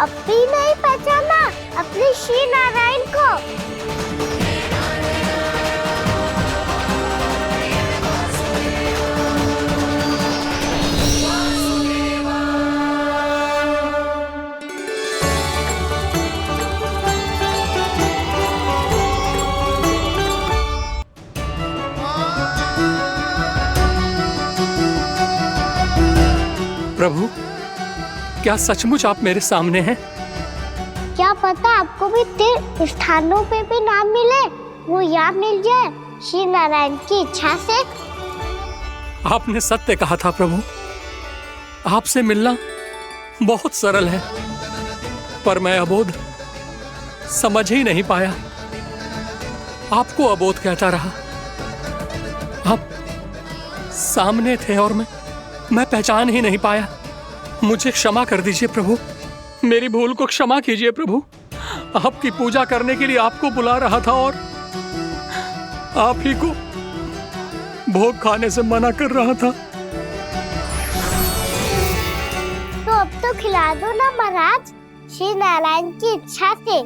अब भी नहीं पहचाना अपने श्री नारायण को? प्रभु, क्या सचमुच आप मेरे सामने हैं? क्या पता आपको भी तीर्थ स्थानों पे भी नाम मिले, वो यहाँ मिल जाए श्री नारायण की इच्छा से। आपने सत्य कहा था प्रभु, आपसे मिलना बहुत सरल है, पर मैं अबोध समझ ही नहीं पाया। आपको अबोध कहता रहा। आप सामने थे और मैं पहचान ही नहीं पाया। मुझे क्षमा कर दीजिए प्रभु, मेरी भूल को क्षमा कीजिए प्रभु। आपकी पूजा करने के लिए आपको बुला रहा था और आप ही को भोग खाने से मना कर रहा था। तो अब तो खिला दो ना महाराज, श्री नारायण की इच्छा से।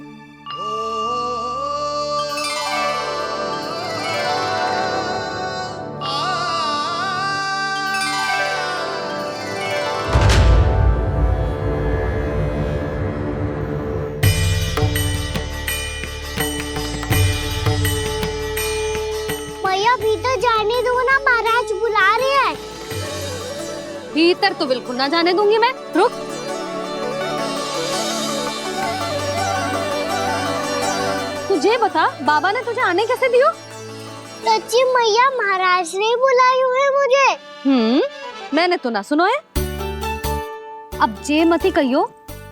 भीतर जाने दो ना, महाराज बुला रहे हैं। भीतर तो बिल्कुल ना जाने दूंगी मैं। रुक। तुझे बता, बाबा ने तुझे आने कैसे दियो? सच्ची मैया, महाराज ने बुलाई हुए मुझे। मैंने तो ना सुनो है। अब जे मती कहियो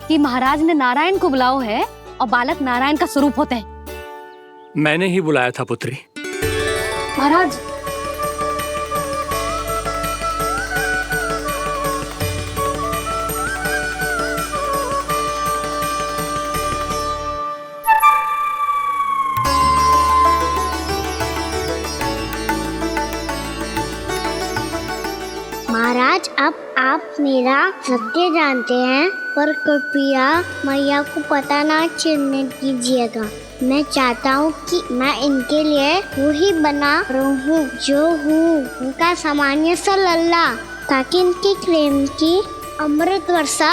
कि महाराज ने नारायण को बुलाओ है और बालक नारायण का स्वरूप होते हैं। मैंने ही बुलाया था पुत्री। महाराज, महाराज, अब आप मेरा सत्य जानते हैं, पर कृपया मैया को पता ना चलने दीजिएगा। मैं चाहता हूँ कि मैं इनके लिए वो ही बना रहूँ जो हूँ, उनका सामान्य सा लल्ला, ताकि इनकी प्रेम की अमृत वर्षा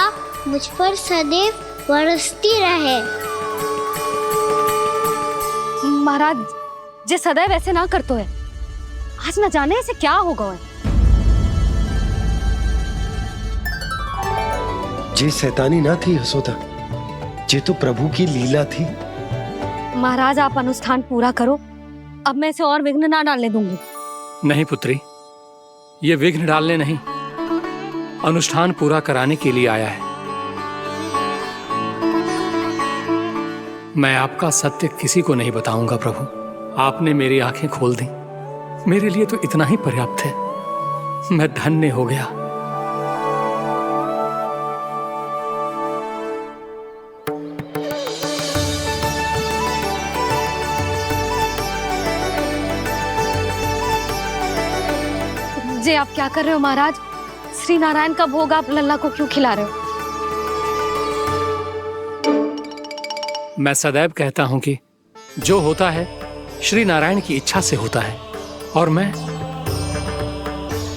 मुझ पर सदैव बरसती रहे। महाराज, जे सदैव ऐसे ना करतो है, आज न जाने इसे क्या होगा है। जे शैतानी ना थी यशोदा, जे तो प्रभु की लीला थी। महाराज, आप अनुष्ठान पूरा करो, अब मैं इसे और विघ्न ना डालने दूंगी। नहीं पुत्री, ये विघ्न डालने नहीं, अनुष्ठान पूरा कराने के लिए आया है। मैं आपका सत्य किसी को नहीं बताऊंगा प्रभु। आपने मेरी आंखें खोल दी, मेरे लिए तो इतना ही पर्याप्त है। मैं धन्य हो गया। जे आप क्या कर रहे हो महाराज? श्री नारायण का भोग आप लल्ला को क्यों खिला रहे हो? मैं सदैव कहता हूं कि जो होता है श्री नारायण की इच्छा से होता है, और मैं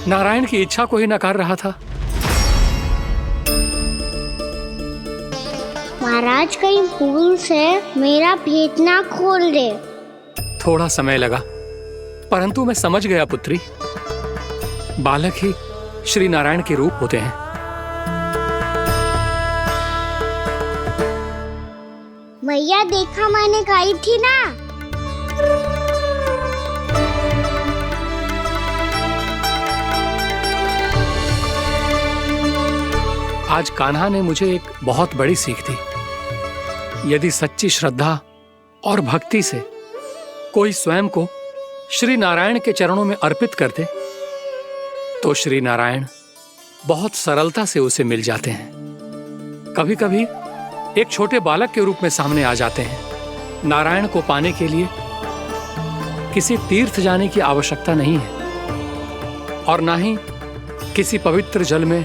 नारायण की इच्छा को ही नकार रहा था। महाराज, कहीं भूल से मेरा भेद ना खोल दे। थोड़ा समय लगा, परंतु मैं समझ गया पुत्री। बालक ही श्री नारायण के रूप होते हैं। मैया, देखा मैंने गाई थी ना। आज कान्हा ने मुझे एक बहुत बड़ी सीख दी। यदि सच्ची श्रद्धा और भक्ति से कोई स्वयं को श्री नारायण के चरणों में अर्पित कर दे, तो श्री नारायण बहुत सरलता से उसे मिल जाते हैं। कभी कभी एक छोटे बालक के रूप में सामने आ जाते हैं। नारायण को पाने के लिए किसी तीर्थ जाने की आवश्यकता नहीं है, और ना ही किसी पवित्र जल में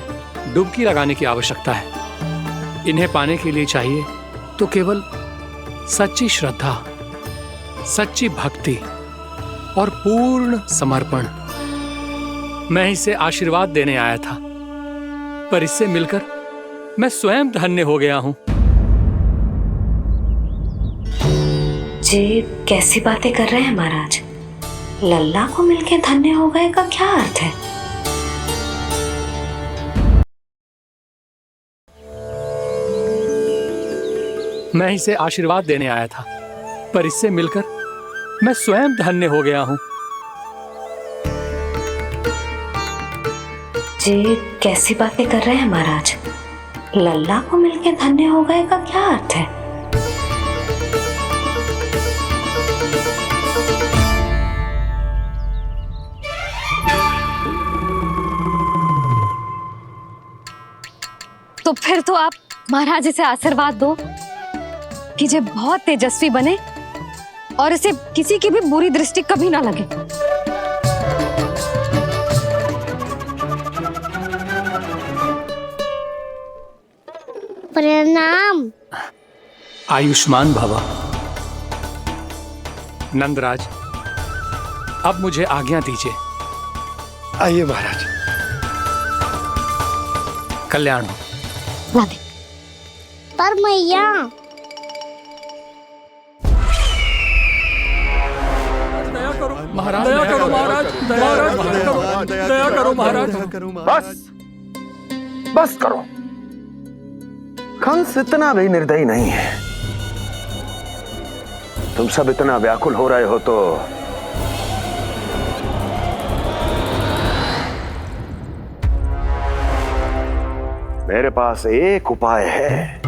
डुबकी लगाने की आवश्यकता है। इन्हें पाने के लिए चाहिए तो केवल सच्ची श्रद्धा, सच्ची भक्ति और पूर्ण समर्पण। मैं इसे आशीर्वाद देने आया था, पर इससे मिलकर मैं स्वयं धन्य हो गया हूं। जी कैसी बातें कर रहे हैं महाराज? लल्ला को मिलके धन्य हो गए का क्या अर्थ है? मैं इसे आशीर्वाद देने आया था, पर इससे मिलकर मैं स्वयं धन्य हो गया हूं। जी कैसी बातें कर रहे हैं महाराज? लल्ला को मिलके धन्य हो गए का क्या अर्थ है? तो फिर तो आप महाराज इसे आशीर्वाद दो कि ये बहुत तेजस्वी बने और इसे किसी की भी बुरी दृष्टि कभी ना लगे। प्रणाम। आयुष्मान भव। नंदराज, अब मुझे आज्ञा दीजिए। आइए महाराज। कल्याण हो। राधे। पर मैया, दया करो महाराज, दया करो महाराज, दया करो महाराज। बस करो। कंस इतना भी निर्दयी नहीं है। तुम सब इतना व्याकुल हो रहे हो तो मेरे पास एक उपाय है।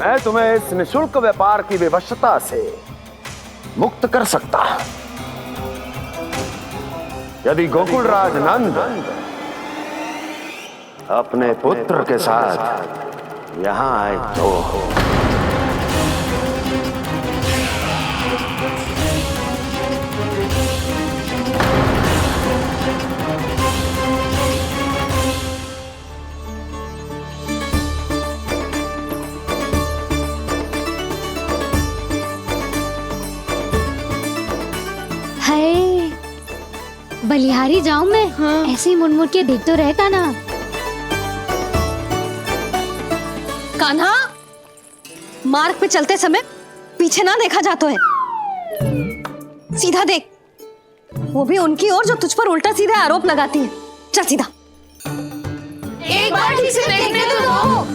मैं तुम्हें इस निःशुल्क व्यापार की विवशता से मुक्त कर सकता। यदि गोकुलराज नंद अपने पुत्र के साथ यहां आए तो बलिहारी जाऊं मैं? हाँ। ऐसे ही मुड़ के देख तो रहे कान्हा। कान्हा, मार्ग पे चलते समय पीछे ना देखा जाता है, सीधा देख। वो भी उनकी ओर जो तुझ पर उल्टा सीधे आरोप लगाती है। चल सीधा। एक बार ठीक से देखने तो दो।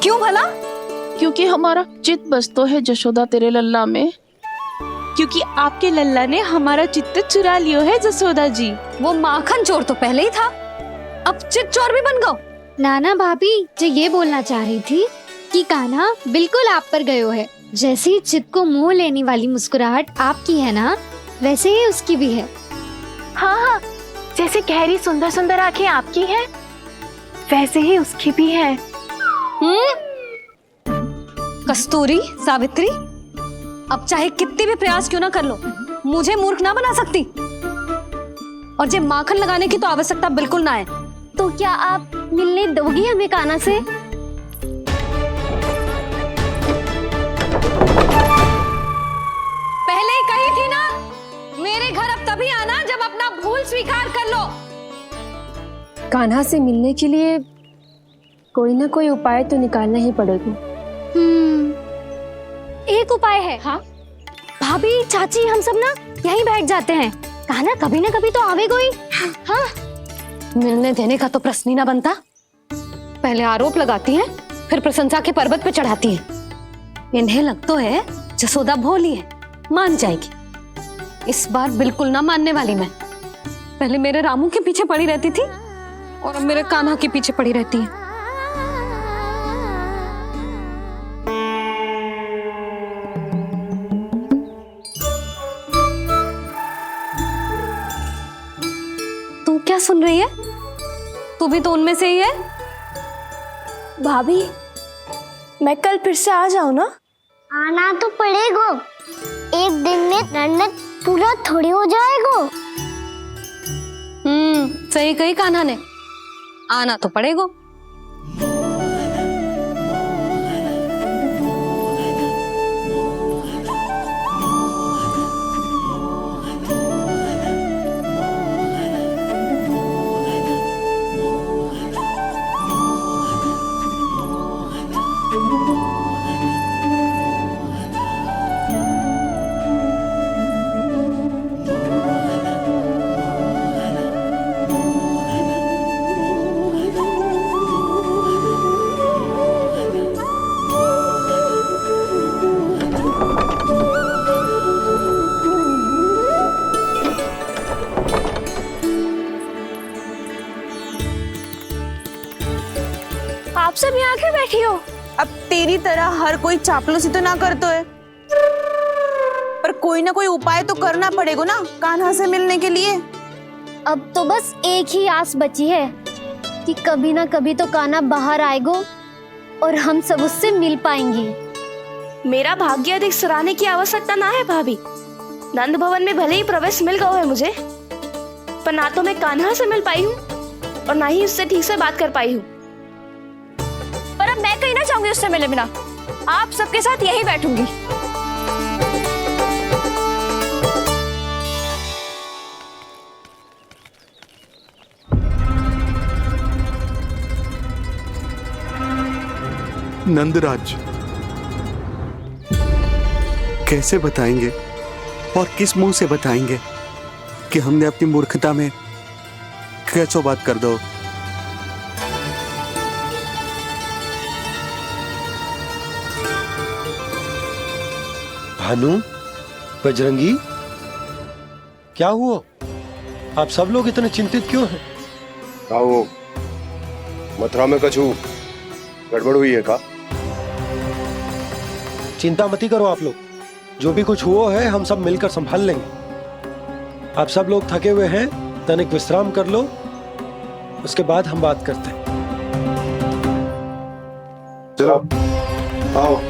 क्यों भला? क्योंकि हमारा चित्त बसतो है जशोदा तेरे लल्ला में। क्योंकि आपके लल्ला ने हमारा चित्त चुरा लियो है जसोदा जी। वो माखन चोर तो पहले ही था, अब चित्त चोर भी बन गो। नाना भाभी जो ये बोलना चाह रही थी कि कान्हा बिल्कुल आप पर गयो है। जैसे ही चित्त को मोह लेने वाली मुस्कुराहट आपकी है ना, वैसे ही उसकी भी है। हाँ, जैसे गहरी सुंदर सुंदर आंखें आपकी हैं, वैसे ही उसकी भी है। कस्तूरी, सावित्री, अब चाहे कितने भी प्रयास क्यों ना कर लो, मुझे मूर्ख ना बना सकती। और जब माखन लगाने की तो आवश्यकता बिल्कुल ना है। तो क्या आप मिलने दोगी हमें कान्हा से? पहले ही कही थी ना, मेरे घर अब तभी आना जब अपना भूल स्वीकार कर लो। कान्हा से मिलने के लिए कोई ना कोई उपाय तो निकालना ही पड़ेगा। एक उपाय है। हाँ? भाभी, चाची, हम सब ना यहीं बैठ जाते हैं। कान्हा कभी ना कभी तो आवेगा ही। हाँ। मिलने देने का तो प्रश्न ही ना बनता। पहले आरोप लगाती हैं, फिर प्रशंसा के पर्वत पे चढ़ाती हैं। इन्हें लगता है जसोदा भोली है, मान जाएगी। इस बार बिल्कुल ना मानने वाली मैं। पहले मेरे रामू के पीछे पड़ी रहती थी और अब मेरे कान्हा के पीछे पड़ी रहती है। तू क्या सुन रही है? तू भी तो उनमें से ही है। भाभी, मैं कल फिर से आ जाऊं ना? आना तो पड़ेगा। एक दिन में रन्नत पूरा थोड़ी हो जाएगा। सही कही कान्हा ने, आना तो पड़ेगा। आप सब यहाँ आके बैठी हो? अब तेरी तरह हर कोई चापलूसी तो ना करतो है, पर कोई ना कोई उपाय तो करना पड़ेगा ना कान्हा से मिलने के लिए। अब तो बस एक ही आस बची है कि कभी ना कभी तो कान्हा बाहर आएगा और हम सब उससे मिल पाएंगे। मेरा भाग्य अधिक सराहने की आवश्यकता ना है भाभी। नंद भवन में भले ही प्रवेश मिल गया है मुझे, पर ना तो मैं कान्हा से मिल पाई हूँ और ना ही उससे ठीक से बात कर पाई हूँ। पर अब मैं कहीं ना जाऊंगी उससे मिले बिना, आप सबके साथ यहीं बैठूंगी। नंदराज, कैसे बताएंगे और किस मुंह से बताएंगे कि हमने अपनी मूर्खता में कैसो बात कर दो। भानु, बजरंगी, क्या हुआ? आप सब लोग इतने चिंतित क्यों हैं? आओ, मथुरा में कछु गड़बड़ हुई है का? चिंता मती करो आप लोग, जो भी कुछ हुआ है हम सब मिलकर संभाल लेंगे। आप सब लोग थके हुए हैं, तनिक विश्राम कर लो, उसके बाद हम बात करते हैं। चलो आओ।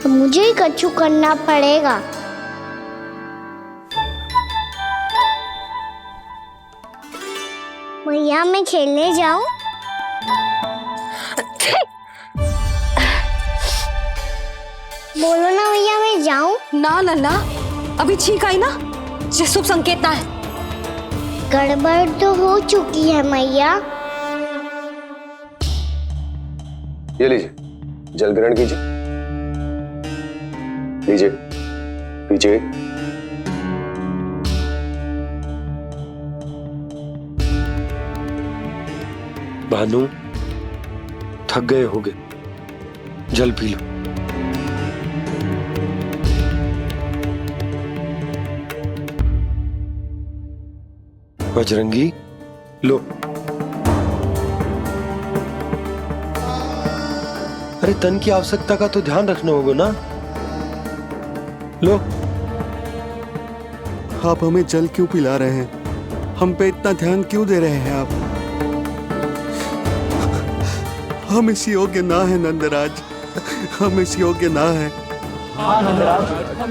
तो मुझे ही कछु करना पड़ेगा। भैया मैं खेलने जाऊं? बोलो ना भैया मैं जाऊं? ना लल्ला, अभी छींक आई ना, ये शुभ संकेत ना है। गड़बड़ तो हो चुकी है मैया। ये लीजिए, जल ग्रहण कीजिए। लीजिए, पीजिए। भानु, थक गए होगे, जल पी लो। बजरंगी, लो। अरे तन की आवश्यकता का तो ध्यान रखना होगा ना, लो। आप हमें जल क्यों पिला रहे हैं? हम पे इतना ध्यान क्यों दे रहे हैं आप? हम इस योग्य ना है नंदराज, हम इस योग्य ना है। हाँ नंदराज,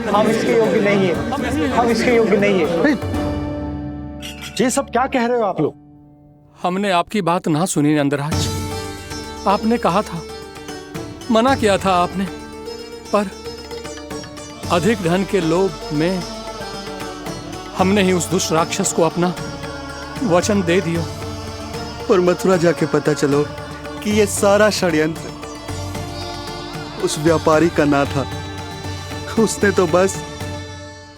हम इसके योग्य नहीं है, हम इसके योग्य नहीं है। ये सब क्या कह रहे हो आप लोग? हमने आपकी बात ना सुनी नंदराज। आपने कहा था, मना किया था आपने, पर अधिक धन के लोभ में हमने ही उस दुष्ट राक्षस को अपना वचन दे दिया। पर मथुरा जाके पता चलो कि ये सारा षड्यंत्र उस व्यापारी का ना था। उसने तो बस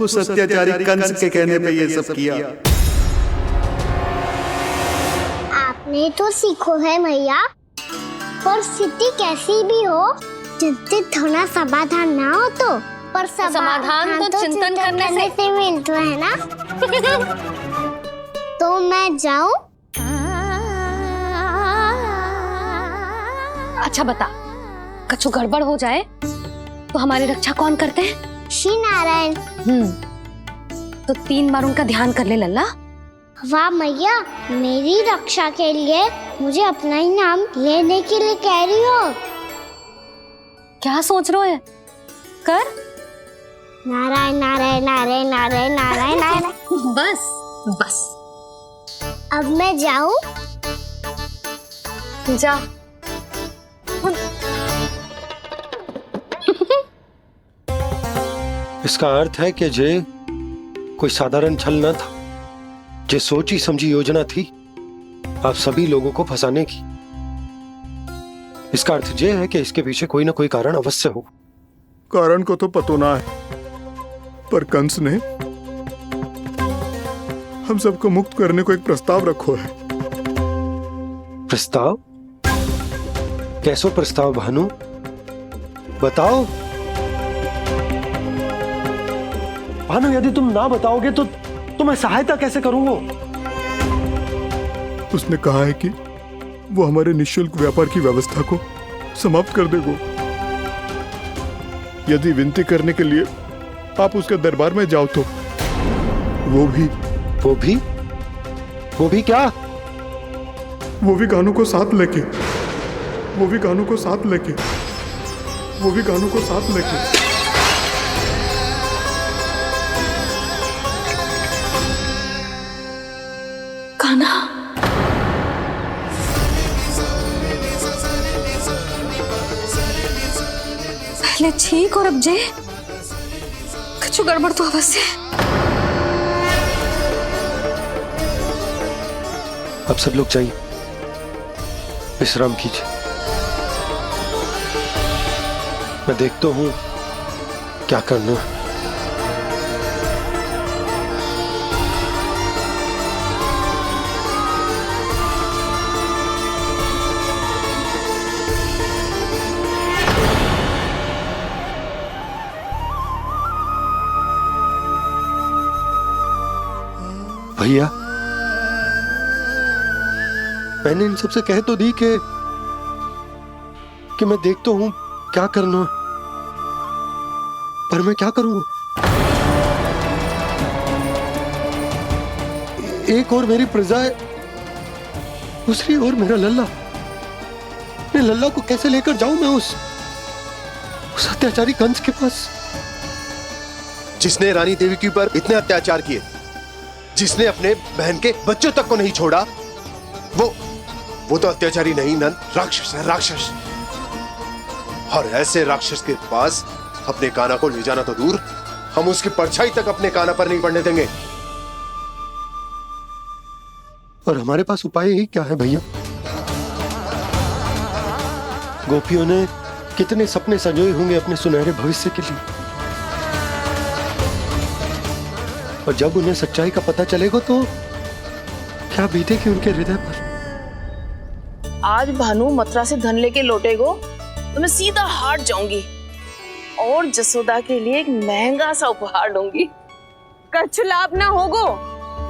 उस अत्याचारी कंस के कहने पे ये सब किया। आपने तो सीखो है भैया, पर स्थिति कैसी भी हो, चिंतित होना समाधान ना हो तो, पर समाधान तो चिंतन करने से मिलता है ना। तो मैं जाऊं? अच्छा बता, कछु गड़बड़ हो जाए तो हमारी रक्षा कौन करते हैं? श्री नारायण। तो 3 बार उनका ध्यान कर ले लल्ला। वाह मैया, मेरी रक्षा के लिए मुझे अपना ही नाम लेने के लिए कह रही हो? क्या सोच रहे हो? कर। नारायण नारायण नारायण नारायण नारायण नारायण। बस बस, अब मैं जाऊं? जा। इसका अर्थ है कि जे कोई साधारण छल न था, जे सोची समझी योजना थी आप सभी लोगों को फंसाने की। इसका अर्थ ये है कि इसके पीछे कोई ना कोई कारण अवश्य हो। कारण को तो पतो ना है, पर कंस ने हम सबको मुक्त करने को एक प्रस्ताव रखो है। प्रस्ताव? कैसो प्रस्ताव भानु, बताओ। भानु, यदि तुम ना बताओगे तो मैं सहायता कैसे करूंगा? उसने कहा है कि वो हमारे निःशुल्क व्यापार की व्यवस्था को समाप्त कर देगा यदि विनती करने के लिए आप उसके दरबार में जाओ तो। वो भी क्या? वो भी कानों को साथ लेके कान्हा, पहले ठीक और अब जे कुछ गड़बड़ तो अवश्य। अब सब लोग जाइए, विश्राम कीजिए। मैं देखता हूं क्या करना है। भैया, मैंने इन सबसे कह तो दी कि मैं देखता हूं क्या करना, पर मैं क्या करूंगा? एक और मेरी प्रजा है, दूसरी ओर मेरा लल्ला। मैं लल्ला को कैसे लेकर जाऊं मैं उस अत्याचारी कंस के पास, जिसने रानी देवी के ऊपर इतने अत्याचार किए, जिसने अपने बहन के बच्चों तक को नहीं छोड़ा। वो तो अत्याचारी नहीं नंद, राक्षस है, राक्षस। और ऐसे राक्षस के पास अपने कान्हा को ले जाना तो दूर, हम उसकी परछाई तक अपने कान्हा पर नहीं पड़ने देंगे। और हमारे पास उपाय ही क्या है भैया? गोपियों ने कितने सपने संजोए होंगे अपने सुनहरे भविष्य के लिए, और जब उन्हें सच्चाई का पता चलेगा तो क्या बीतेगी उनके हृदय पर? आज भानु मथुरा से धन लेके लौटेगो तो मैं सीधा हाट जाऊंगी और जसोदा के लिए एक महंगा सा उपहार दूंगी। कछ लाभ ना होगो।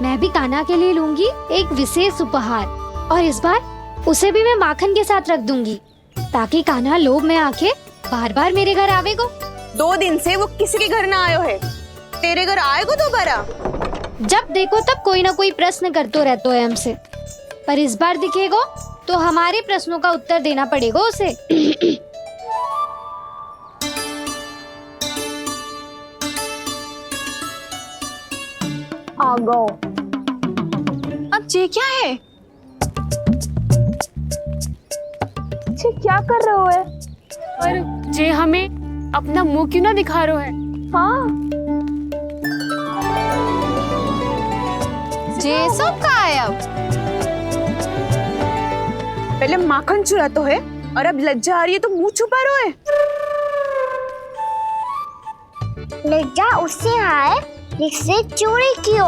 मैं भी कान्हा के लिए लूंगी एक विशेष उपहार, और इस बार उसे भी मैं माखन के साथ रख दूंगी, ताकि कान्हा लोभ में आके बार बार मेरे घर आवेगो। 2 दिन से वो किसी के घर ना आयो है, तेरे घर आएगो दोबारा? जब देखो तब कोई ना कोई प्रश्न करते रहते है हमसे, पर इस बार दिखेगो तो हमारे प्रश्नों का उत्तर देना पड़ेगा उसे। आ गो। अब ये क्या है? ये क्या कर रहे हो है? पर जे हमें अपना मुंह क्यों ना दिखा रहे है? हाँ, जे सब का है अब? पहले माखन चुरा तो है और अब लज्जा आ रही है तो मुंह छुपा रहे है। लज्जा उससे है जिससे चोरी कियो।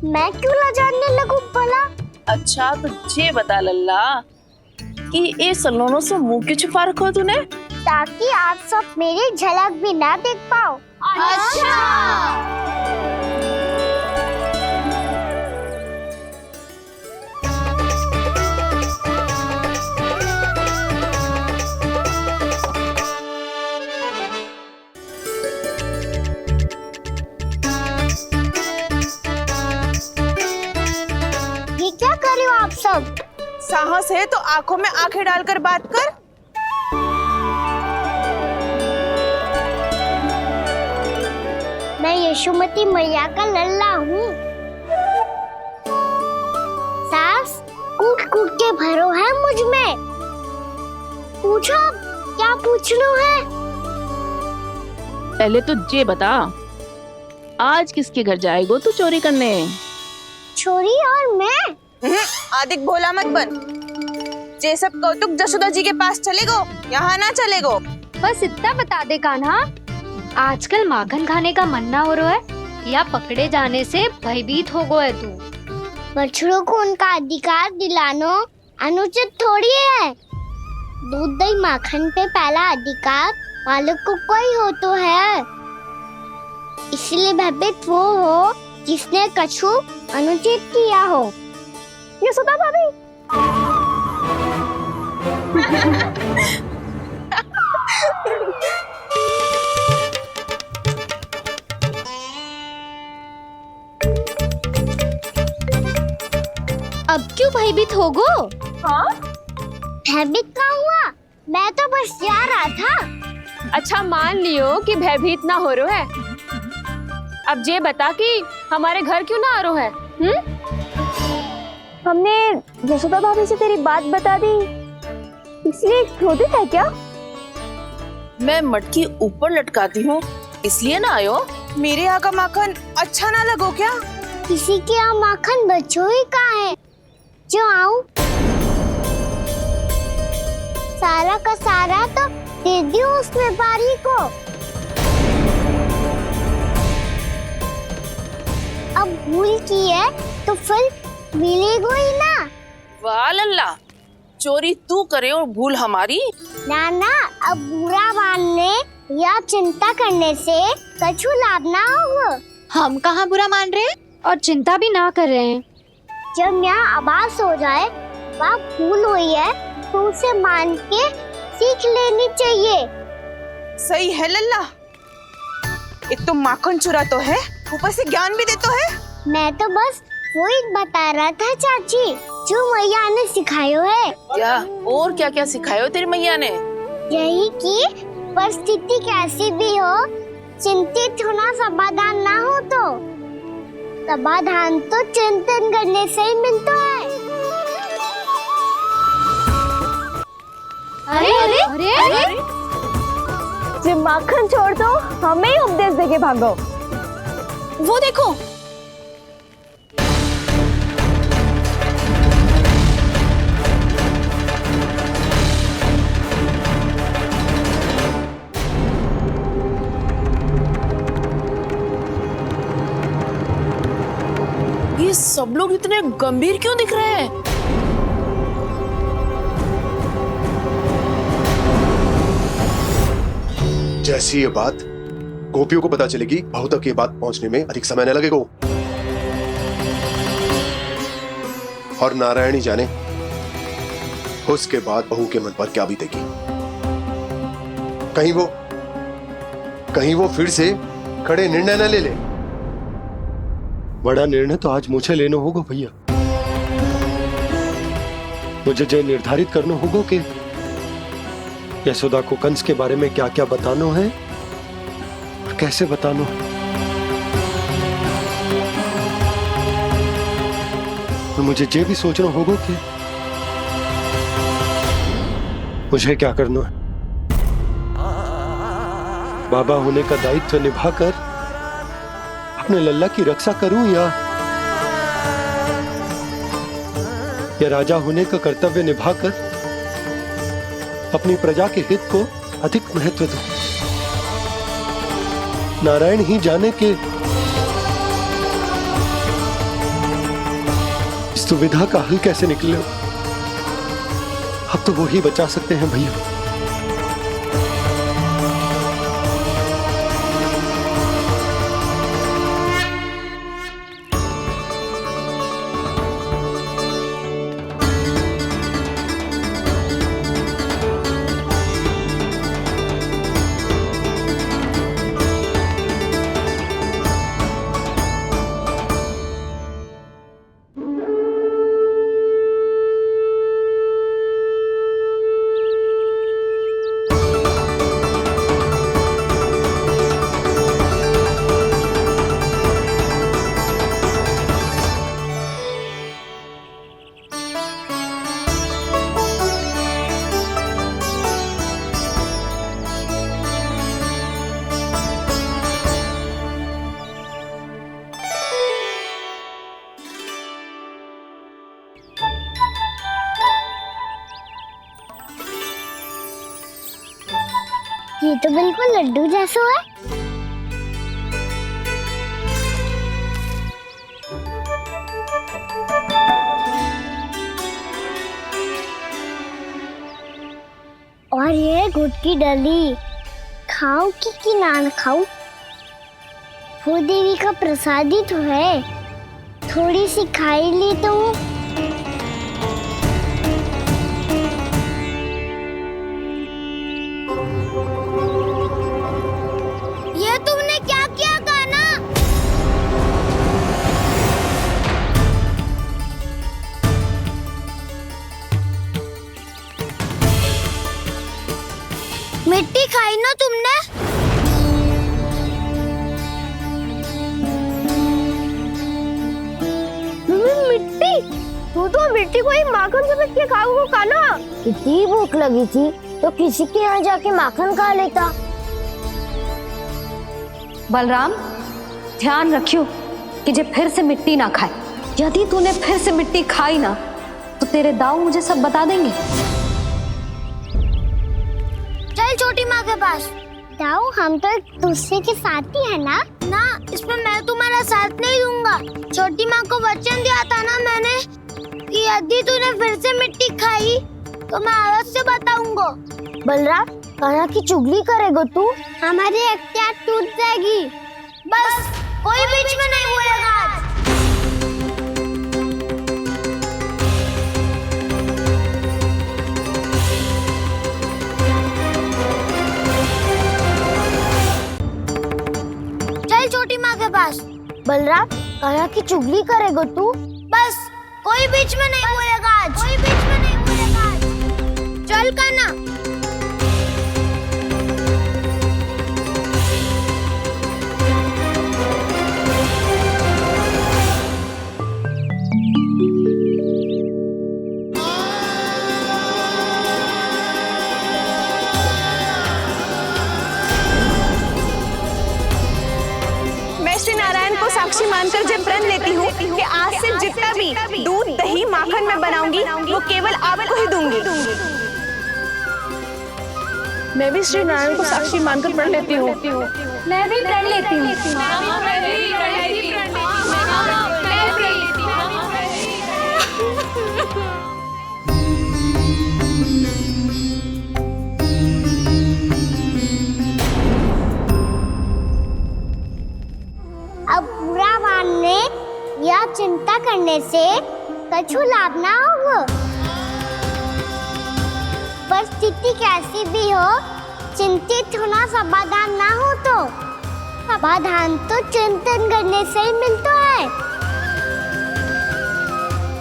मैं क्यों लजाने लगूं भला? अच्छा तो ये बता लल्ला कि ये सलोनों से मुंह क्यों छुपा रखो तूने? ताकि आप सब मेरी झलक भी ना देख पाओ। अच्छा। पास है तो आंखों में आंखें डालकर बात कर। मैं यशोमती मैया का लल्ला हूँ। सास कूट कूट के भरो है मुझ में। पूछो क्या पूछना है? पहले तो ये बता, आज किसके घर जाएगो तू चोरी करने? छोरी और मैं? आदिक भोला मत बन। ये सब कौतुक जसोदा जी के पास चलेगो, यहाँ ना चलेगो। बस इतना बता दे कान्हा, आजकल माखन खाने का मन ना हो रहा है या पकड़े जाने से भयभीत हो गो है तू? बछड़ों को उनका अधिकार दिलानो अनुचित थोड़ी है। दूध दही माखन पे पहला अधिकार मालिक को कोई हो तो है। इसलिए भयभीत वो हो जिसने कछु अनुचित किया हो। यशोदा भाभी। अब क्यों भयभीत हो गो? हाँ? भयभीत क्या हुआ? मैं तो बस जा रहा था। अच्छा मान लियो कि भयभीत ना हो रहा है। अब ये बता कि हमारे घर क्यों ना आ रहा है? हमने यशोदा भाभी से तेरी बात बता दी, इसलिए क्रोधित है क्या? मैं मटकी ऊपर लटकाती हूँ इसलिए ना आयो? मेरे यहाँ का माखन अच्छा ना लगो क्या? किसी के यहाँ माखन बच्चों ही कहाँ है जो आऊं? सारा का सारा तो दे दियो उस व्यापारी को। अब भूल की है तो फिर मिलेगो ही ना। वाह लल्ला, चोरी तू करे और भूल हमारी। ना ना, अब बुरा मानने या चिंता करने से कछु लाभ ना होगा। हम कहाँ बुरा मान रहे हैं और चिंता भी ना कर रहे हैं। जब यहाँ आभास हो जाए वह भूल हुई है तो उसे मान के सीख लेनी चाहिए। सही है लल्ला, एक तो माखन चुरा तो है, ऊपर से ज्ञान भी देता है। मैं तो बस वही बता रहा था चाची जो मैया ने सिखायो है। क्या और क्या क्या सिखायो तेरी मैया ने? यही कि परिस्थिति कैसी भी हो चिंतित होना समाधान ना हो तो समाधान तो चिंतन करने से ही मिलता है। अरे अरे अरे, अरे? जे माखन छोड़ दो, हमें ही उपदेश देके भागो। वो देखो, ये सब लोग इतने गंभीर क्यों दिख रहे हैं? जैसी ये बात गोपियों को पता चलेगी, बहू तक ये बात पहुंचने में अधिक समय न लगेगा। और नारायण ही जाने उसके बाद बहू के मन पर क्या बीतेगी। कहीं वो फिर से खड़े निर्णय न ले ले। बड़ा निर्णय तो आज मुझे लेना होगा भैया। मुझे जो निर्धारित करना होगा कि यशोदा को कंस के बारे में क्या क्या बताना है और कैसे बताना है। और मुझे ये भी सोचना होगा कि मुझे क्या करना है। बाबा होने का दायित्व निभाकर अपने लल्ला की रक्षा करूं या राजा होने का कर्तव्य निभाकर अपनी प्रजा के हित को अधिक महत्व दूं। नारायण ही जाने के इस दुविधा का हल कैसे निकले। अब तो वो ही बचा सकते हैं भैया। ये तो बिल्कुल लड्डू जैसा है। और ये गुड़ की डली खाऊं कि ना खाऊं? वो देवी का प्रसाद ही तो है, थोड़ी सी खाई ली तो। ये तुमने क्या किया कान्हा? मिट्टी खाई ना तुमने? मिट्टी? तू तो मिट्टी को ही माखन से पीट के खाओगे कान्हा। इतनी भूख लगी थी तो किसी के यहाँ जाके माखन खा लेता। बलराम, ध्यान रखियो कि जे फिर से मिट्टी ना खाए। यदि तूने फिर से मिट्टी खाई ना तो तेरे दाऊ मुझे सब बता देंगे। चल छोटी माँ के पास। दाऊ, हम तो एक दूसरे के साथी है ना? ना, इसमें मैं तुम्हारा साथ नहीं दूंगा। छोटी माँ को वचन दिया था ना मैंने कि यदि तूने फिर से मिट्टी खाई तो मैं अलग से बताऊंगा। बलराम, कान्हा की चुगली करेगा तू? हमारी अख्तियार टूट जाएगी। बस कोई बीच में नहीं बोलेगा आज। चल छोटी माँ के पास। बलराम, कान्हा की चुगली करेगा तू? बस कोई बीच में नहीं बोलेगा आज। कोई बीच में नहीं बोलेगा आज। चल कान्हा। श्री नारायण को साक्षी मानकर जब प्रण लेती हूँ कि आज से जितना भी दूध दही माखन मैं बनाऊंगी वो केवल आपको ही दूंगी। मैं भी श्री नारायण को साक्षी मानकर प्रण लेती हूँ। मैं भी प्रण लेती हूँ। अब बुरा मानने या चिंता करने से कछु लाभ ना होगा। परिस्थिति कैसी भी हो, चिंतित होना समाधान ना हो तो समाधान तो चिंतन करने से ही मिलता है।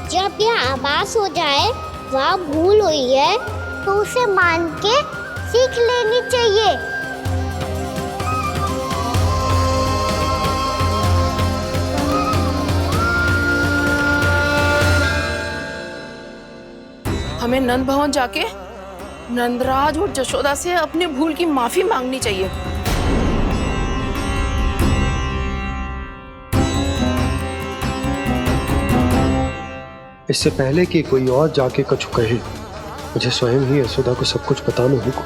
जब यह आभास हो जाए वह भूल हुई है तो उसे मान के सीख लेनी चाहिए। हमें नंद भवन जाके नंदराज और जशोदा से अपनी भूल की माफी मांगनी चाहिए। इससे पहले कि कोई और जाके कछु कहे, मुझे स्वयं ही यशोदा को सब कुछ बताना होगा।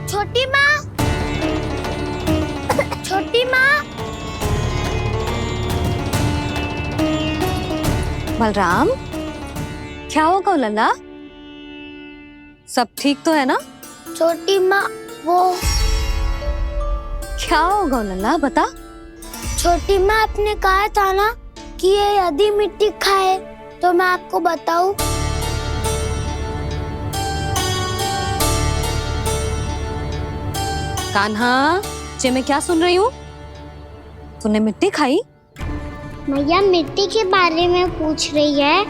छोटी माँ, छोटी माँ। बलराम, क्या होगा लल्ला? सब ठीक तो है ना? छोटी माँ, वो क्या होगा लल्ला, बता। छोटी माँ, आपने कहा था ना कि ये यदि मिट्टी खाए तो मैं आपको बताऊं। कान्हा, जे मैं क्या सुन रही हूँ? तूने मिट्टी खाई? मैया मिट्टी के बारे में पूछ रही है,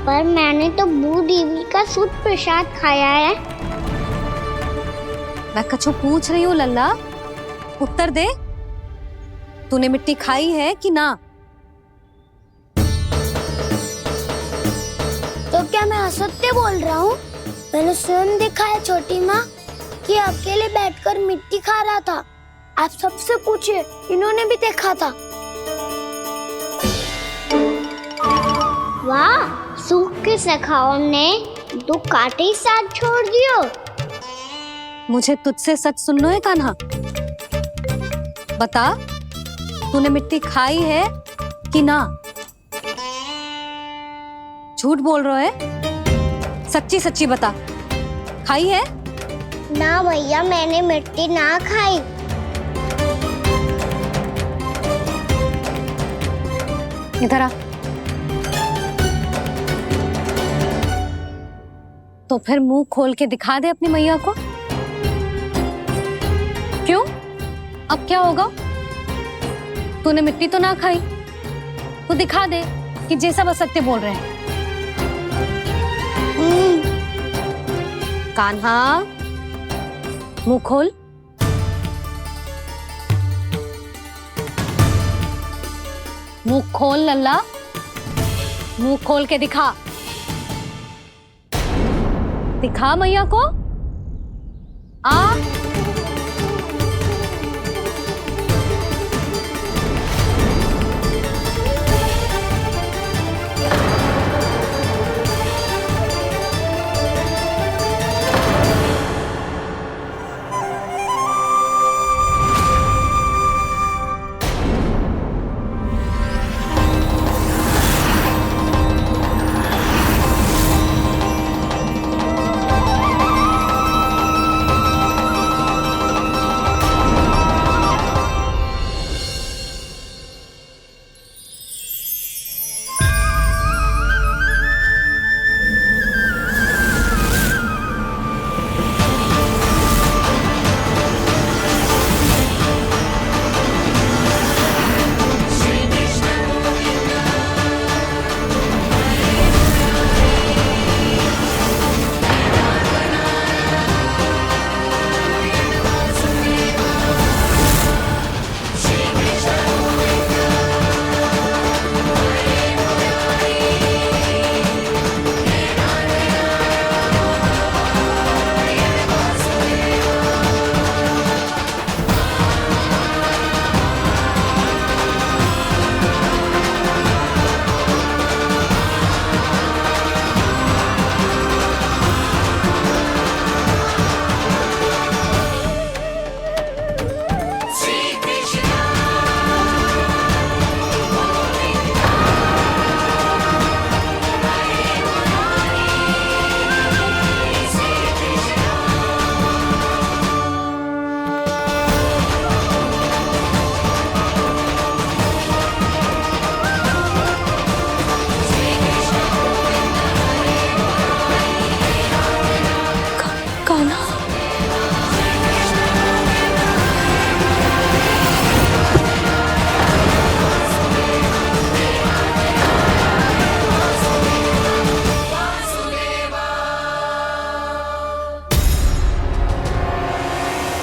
पर मैंने तो भू देवी का शुद्ध प्रसाद खाया है। मैं कछु पूछ रही हूँ लल्ला, उत्तर दे। तूने मिट्टी खाई है कि ना? तो क्या मैं असत्य बोल रहा हूँ? मैंने स्वयं देखा है छोटी माँ कि अकेले बैठकर मिट्टी खा रहा था। आप सबसे पूछिए, इन्होंने भी देखा था। वाह, सूख के सखाओं ने दो कांटे ही साथ छोड़ दियो। मुझे तुझसे सच सुनना है कान्हा। बता, तूने मिट्टी खाई है कि ना? झूठ बोल रहा है, सच्ची सच्ची बता, खाई है? ना भैया, मैंने मिट्टी ना खाई। इधर आ। तो फिर मुंह खोल के दिखा दे अपनी मैया को। क्यों? अब क्या होगा? तूने मिट्टी तो ना खाई, तो दिखा दे कि जे सब असत्य बोल रहे हैं। कान्हा, मुंह खोल। मुंह खोल लल्ला, मुंह खोल के दिखा। दिखा मैया को। आ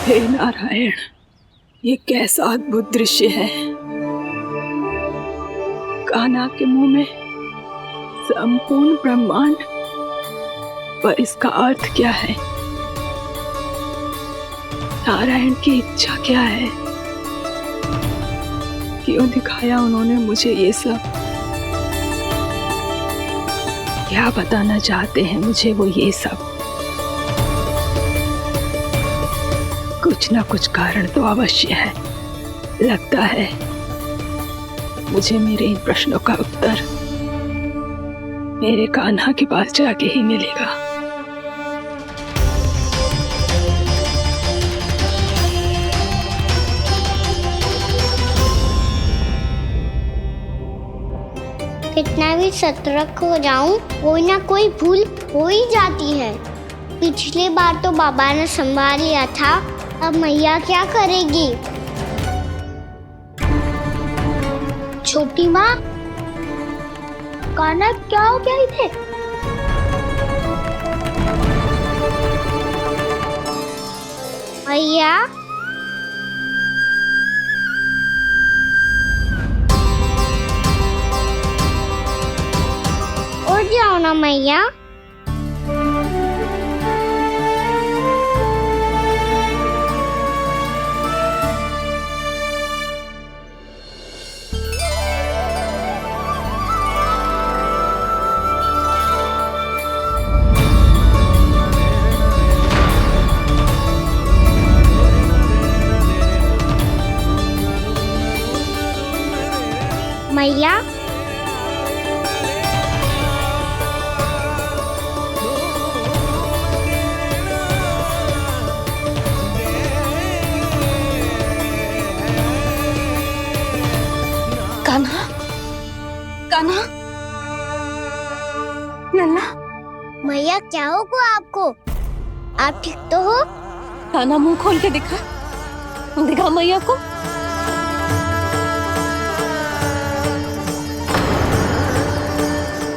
हे नारायण, ये कैसा अद्भुत दृश्य है। कान्हा के मुंह में संपूर्ण ब्रह्मांड, पर इसका अर्थ क्या है? नारायण की इच्छा क्या है? क्यों दिखाया उन्होंने मुझे ये सब? क्या बताना चाहते हैं मुझे वो ये सब? कुछ ना कुछ कारण तो अवश्य है। लगता है मुझे मेरे इन प्रश्नों का उत्तर मेरे कान्हा के पास जाके ही मिलेगा। कितना भी सतर्क हो जाऊं, कोई ना कोई भूल हो ही जाती है। पिछली बार तो बाबा ने संभाल लिया था, अब मैया क्या करेगी? छोटी माँ, कान्हा क्या हो गया इधर? मैया, उठ जाओ ना मैया। मैया कान्हा, कान्हा, लल्ला। मैया क्या होगा आपको? आप ठीक तो हो? कान्हा मुंह खोल के दिखा, दिखा मैया को।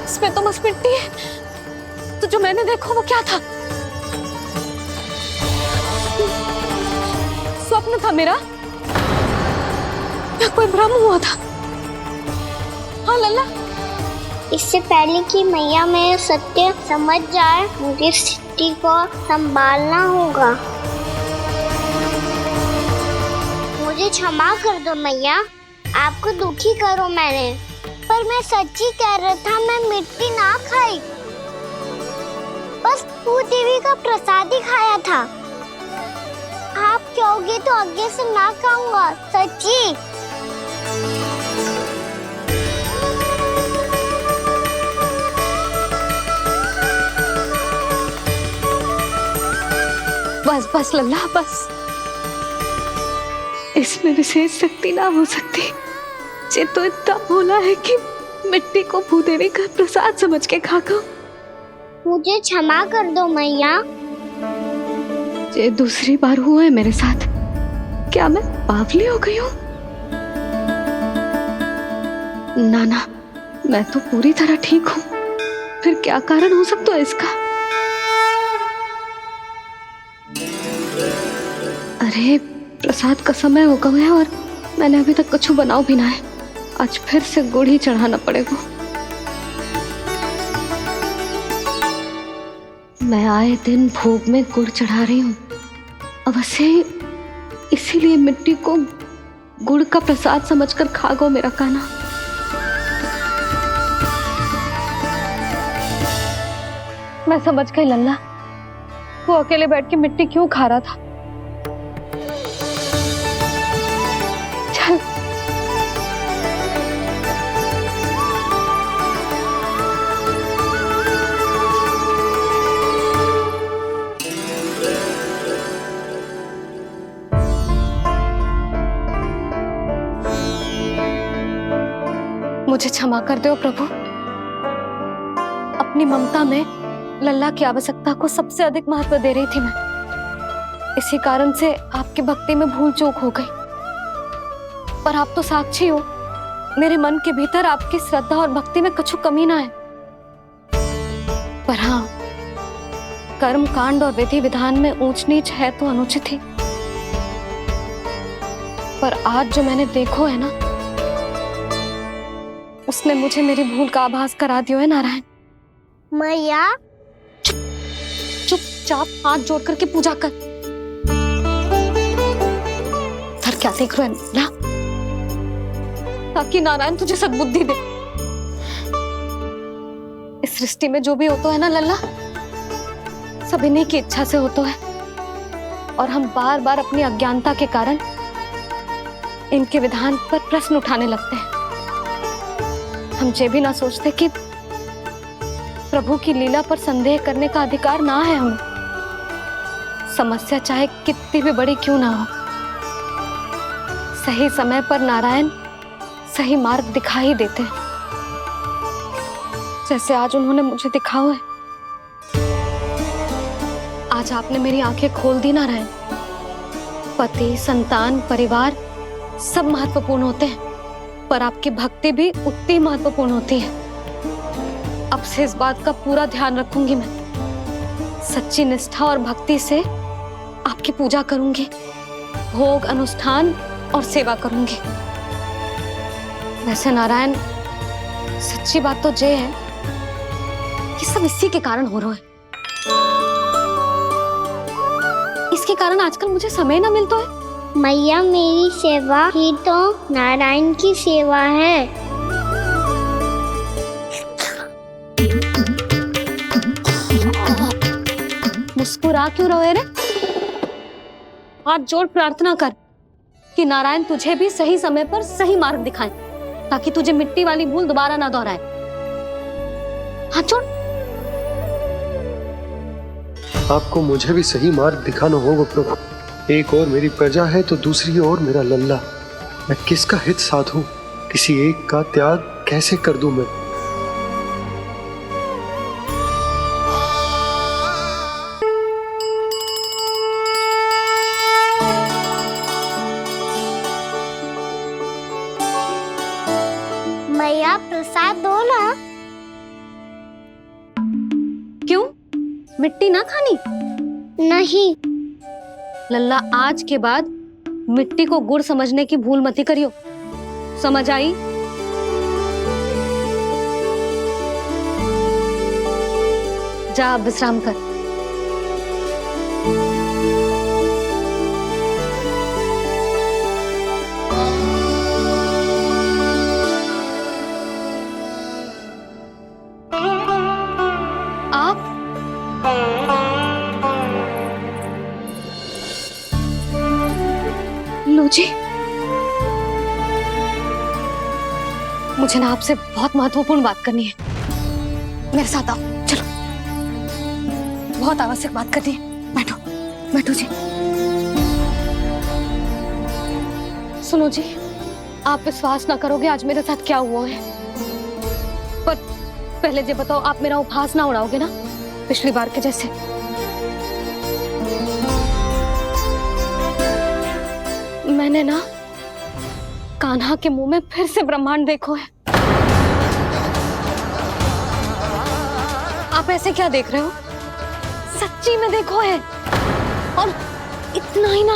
इसमें तो बस मिट्टी है। तो जो मैंने देखा वो क्या था? स्वप्न था मेरा या कोई भ्रम हुआ था? हाँ लल्ला। इससे पहले कि मैया मेरे सत्य समझ जाए, मुझे स्थिति को संभालना होगा। मुझे क्षमा कर दो मैया, आपको दुखी करो मैंने, पर मैं सच्ची कह रहा था। मैं मिट्टी ना खाई, बस भू देवी का प्रसाद ही खाया था। आप कहोगे तो आगे से ना खाऊंगा, सच्ची। बस बस लल्ला बस। इसमें विशेष शक्ति ना हो सकती। ये तो इतना भोला है कि मिट्टी को भूदेवी का प्रसाद समझ के खागा। मुझे क्षमा कर दो मैया। ये दूसरी बार हुआ है मेरे साथ। क्या मैं बावली हो गई हूँ? ना ना, मैं तो पूरी तरह ठीक हूँ। फिर क्या कारण हो सकता है इसका? अरे प्रसाद का समय हो गया है और मैंने अभी तक कुछ बनाओ भी ना है। आज फिर से गुड़ ही चढ़ाना पड़ेगा। मैं आए दिन भोग में गुड़ चढ़ा रही हूँ, अवश्य ही इसीलिए मिट्टी को गुड़ का प्रसाद समझकर खागो मेरा कान्हा। मैं समझ गई लल्ला, वो अकेले बैठ के मिट्टी क्यों खा रहा था। चल मुझे क्षमा कर दो प्रभु। अपनी ममता में लल्ला की आवश्यकता को सबसे अधिक महत्व दे रही थी मैं। इसी कारण से आपकी भक्ति में भूल चूक हो गई। पर आप तो साक्षी हो, मेरे मन के भीतर आपकी श्रद्धा और भक्ति में कुछ कमी ना है। पर हाँ, कर्म कांड और विधि विधान में ऊंच नीच है तो अनुचित ही। पर आज जो मैंने देखो है ना, उसने मुझे मेरी भूल का आभास करा दियो है नारायण। मैया चुपचाप हाथ जोड़ करके पूजा कर। सर क्या देख रहे हैं ना? ताकि नारायण तुझे सद्बुद्धि दे। इस सृष्टि में जो भी होता है ना लल्ला, सब इन्हीं की इच्छा से होता है। और हम बार बार अपनी अज्ञानता के कारण इनके विधान पर प्रश्न उठाने लगते हैं। हम ये भी ना सोचते कि प्रभु की लीला पर संदेह करने का अधिकार ना है हमें। समस्या चाहे कितनी भी बड़ी क्यों ना हो, सही समय पर नारायण सही मार्ग दिखा ही देते हैं, जैसे आज उन्होंने मुझे दिखाया है। आज आपने मेरी आंखें खोल दी नारायण। पति, संतान, परिवार सब महत्वपूर्ण होते हैं, पर आपकी भक्ति भी उतनी महत्वपूर्ण होती है। अब से इस बात का पूरा ध्यान रखूंगी मैं। सच्ची निष्ठा और भक्ति से आपकी पूजा करूंगी, भोग, अनुष्ठान और सेवा करूंगी। वैसे नारायण, सच्ची बात तो ये है कि सब इसी के कारण हो रहा है। इसके कारण आजकल मुझे समय ना मिलता है। मैया, मेरी सेवा ही तो नारायण की सेवा है। मुस्कुरा क्यों रहे रे? हाथ जोड़ प्रार्थना कर कि नारायण तुझे भी सही समय पर सही मार्ग दिखाएं। ताकि तुझे मिट्टी वाली भूल दोबारा ना दोहराए। हाथ छोड़। आपको मुझे भी सही मार्ग दिखाना होगा प्रभु। एक और मेरी प्रजा है तो दूसरी ओर मेरा लल्ला। मैं किसका हित साधूं? किसी एक का त्याग कैसे कर दूं मैं? मैया प्रसाद दो ना। क्यों? मिट्टी ना खानी? नहीं। लल्ला, आज के बाद मिट्टी को गुड़ समझने की भूल मत ही करियो। समझ आई? जा अब विश्राम कर। लो जी, मुझे ना आपसे बहुत महत्वपूर्ण बात करनी है। मेरे साथ आओ, चलो। बहुत आवश्यक बात करनी है। बैठो, बैठो जी। सुनो जी, आप विश्वास ना करोगे आज मेरे साथ क्या हुआ है। पर पहले ये बताओ, आप मेरा उपहास ना उड़ाओगे ना पिछली बार के जैसे? मैंने ना कान्हा के मुंह में फिर से ब्रह्मांड देखो है। आप ऐसे क्या देख रहे हो? सच्ची में देखो है। और इतना ही ना,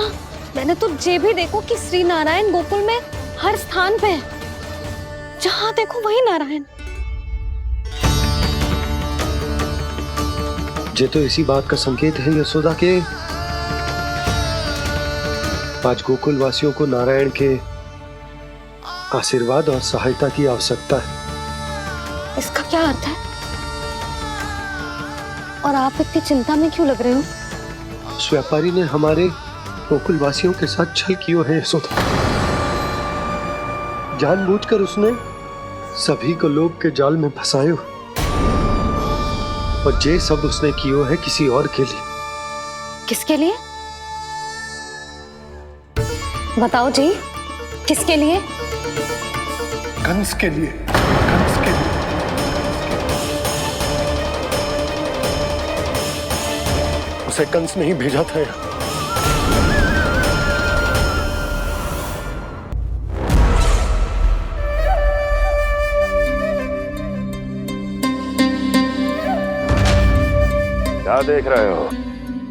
मैंने तो ये भी देखो कि श्री नारायण गोकुल में हर स्थान पे है। जहां देखो वही नारायण। ये तो इसी बात का संकेत है यशोदा के आज गोकुल वासियों को नारायण के आशीर्वाद और सहायता की आवश्यकता है। इसका क्या अर्थ है? और आप इतनी चिंता में क्यों लग रहे हो? उस व्यापारी ने हमारे गोकुल वासियों के साथ छल किया है यशोदा। जानबूझकर उसने सभी को लोभ के जाल में फंसायो। और ये सब उसने किया है किसी और के लिए। किसके लिए? बताओ जी, किसके लिए? कंस के लिए। कंस के लिए। उसे कंस नहीं भेजा था यहाँ। क्या देख रहे हो?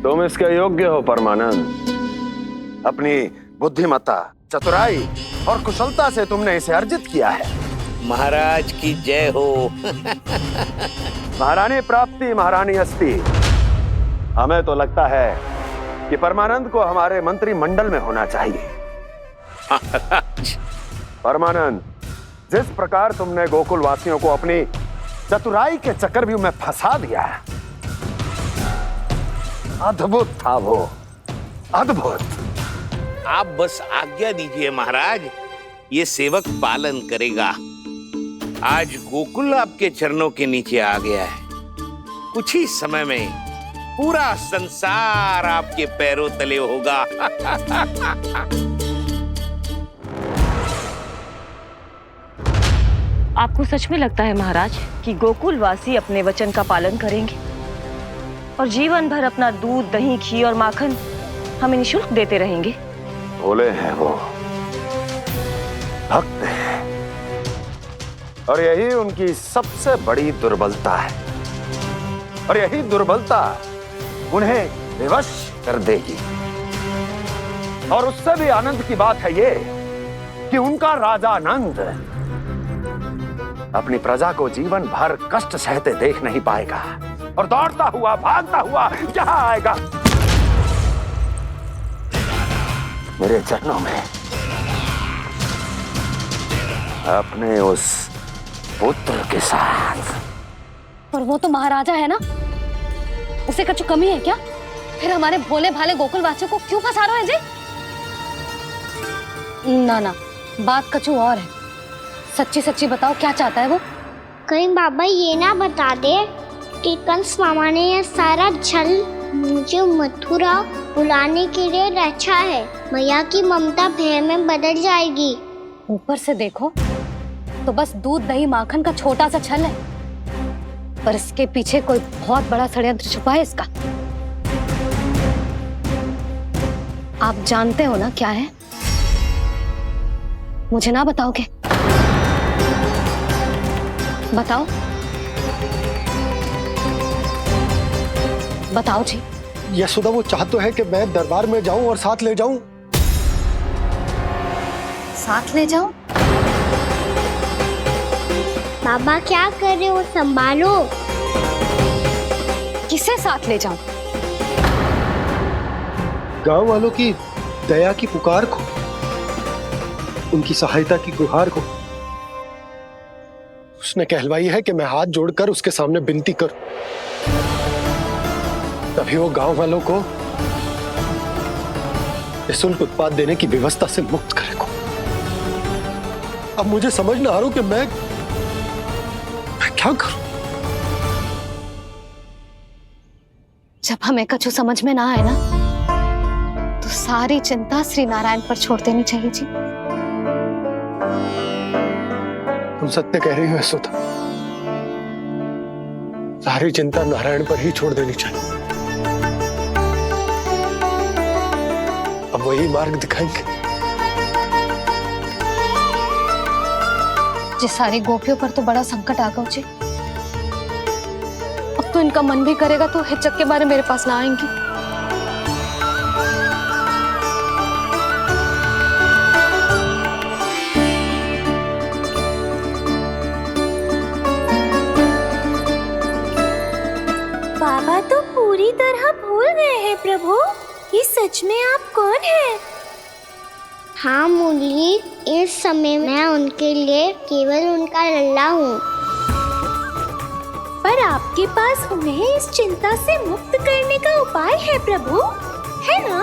तुम इसके योग्य हो परमानंद। अपनी बुद्धिमत्ता, चतुराई और कुशलता से तुमने इसे अर्जित किया है। महाराज की जय हो। महारानी प्राप्ति महारानी अस्ति। हमें तो लगता है कि परमानंद को हमारे मंत्रिमंडल में होना चाहिए। परमानंद, जिस प्रकार तुमने गोकुल वासियों को अपनी चतुराई के चक्रव्यूह में फंसा दिया है, अद्भुत था वो, अद्भुत। आप बस आज्ञा दीजिए महाराज, ये सेवक पालन करेगा। आज गोकुल आपके चरणों के नीचे आ गया है। कुछ ही समय में पूरा संसार आपके पैरों तले होगा। आपको सच में लगता है महाराज कि गोकुल वासी अपने वचन का पालन करेंगे और जीवन भर अपना दूध, दही, घी और माखन हमें निःशुल्क देते रहेंगे? भोले हैं वो, भक्त हैं, और यही उनकी सबसे बड़ी दुर्बलता है। और यही दुर्बलता उन्हें विवश कर देगी। और उससे भी आनंद की बात है ये कि उनका राजा नंद अपनी प्रजा को जीवन भर कष्ट सहते देख नहीं पाएगा और दौड़ता हुआ, भागता हुआ यहां आएगा मेरे चरणों में, अपने उस पुत्र के साथ। पर वो तो महाराजा है ना, उसे कुछ कमी है क्या? फिर हमारे भोले भाले गोकुल वासियों को क्यों फंसा रहे हैं जी? ना ना, बात कछु और है। सच्ची सच्ची बताओ, क्या चाहता है वो? कहीं बाबा ये ना बता दे कि कंस मामा ने यह सारा छल मुझे मथुरा बुलाने के लिए रचा है। मैया की ममता भय में बदल जाएगी। ऊपर से देखो तो बस दूध दही माखन का छोटा सा छल है, पर इसके पीछे कोई बहुत बड़ा षड्यंत्र छुपा है इसका। आप जानते हो ना क्या है? मुझे ना बताओगे? बताओ बताओ जी। यशोदा वो चाह तो है कि मैं दरबार में जाऊं और साथ ले जाऊं। साथ ले जाऊं? बाबा क्या कर रहे हो, संभालो। किसे साथ ले जाऊं? गांव वालों की दया की पुकार को, उनकी सहायता की गुहार को। उसने कहलवाई है कि मैं हाथ जोड़कर उसके सामने विनती करूं, तभी वो गांव वालों को निःशुल्क उत्पाद देने की व्यवस्था से मुक्त करेगा। अब मुझे समझ ना आ रहा कि मैं क्या करूं। जब हमें कछु समझ में ना आए ना, तो सारी चिंता श्री नारायण पर छोड़ देनी चाहिए जी। तुम सत्य कह रही हो यशोदा, सारी चिंता नारायण पर ही छोड़ देनी चाहिए। अब वही मार्ग दिखाएंगे। जिस सारी गोपियों पर तो बड़ा संकट आ गया जी। अब तो इनका मन भी करेगा तो हिचक के बारे मेरे पास ना आएंगी। बाबा तो पूरी तरह भूल गए हैं प्रभु, ये सच में आप कौन हैं? हाँ मुरली, इस समय मैं उनके लिए केवल उनका लल्ला हूँ। पर आपके पास उन्हें इस चिंता से मुक्त करने का उपाय है प्रभु, है ना?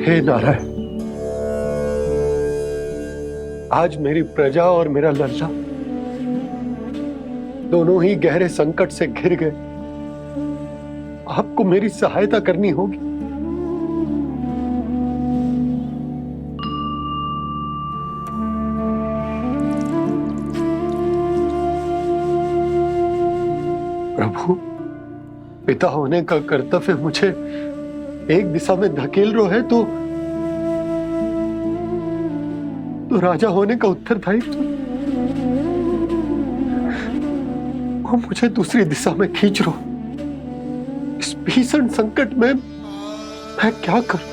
हे नारायण, आज मेरी प्रजा और मेरा लल्ला दोनों ही गहरे संकट से घिर गए। आपको मेरी सहायता करनी होगी। प्रभु, पिता होने का कर्तव्य मुझे एक दिशा में धकेल रहा है तो राजा होने का उत्तरदायित्व वो मुझे दूसरी दिशा में खींच रहा। इस भीषण संकट में मैं क्या करूं?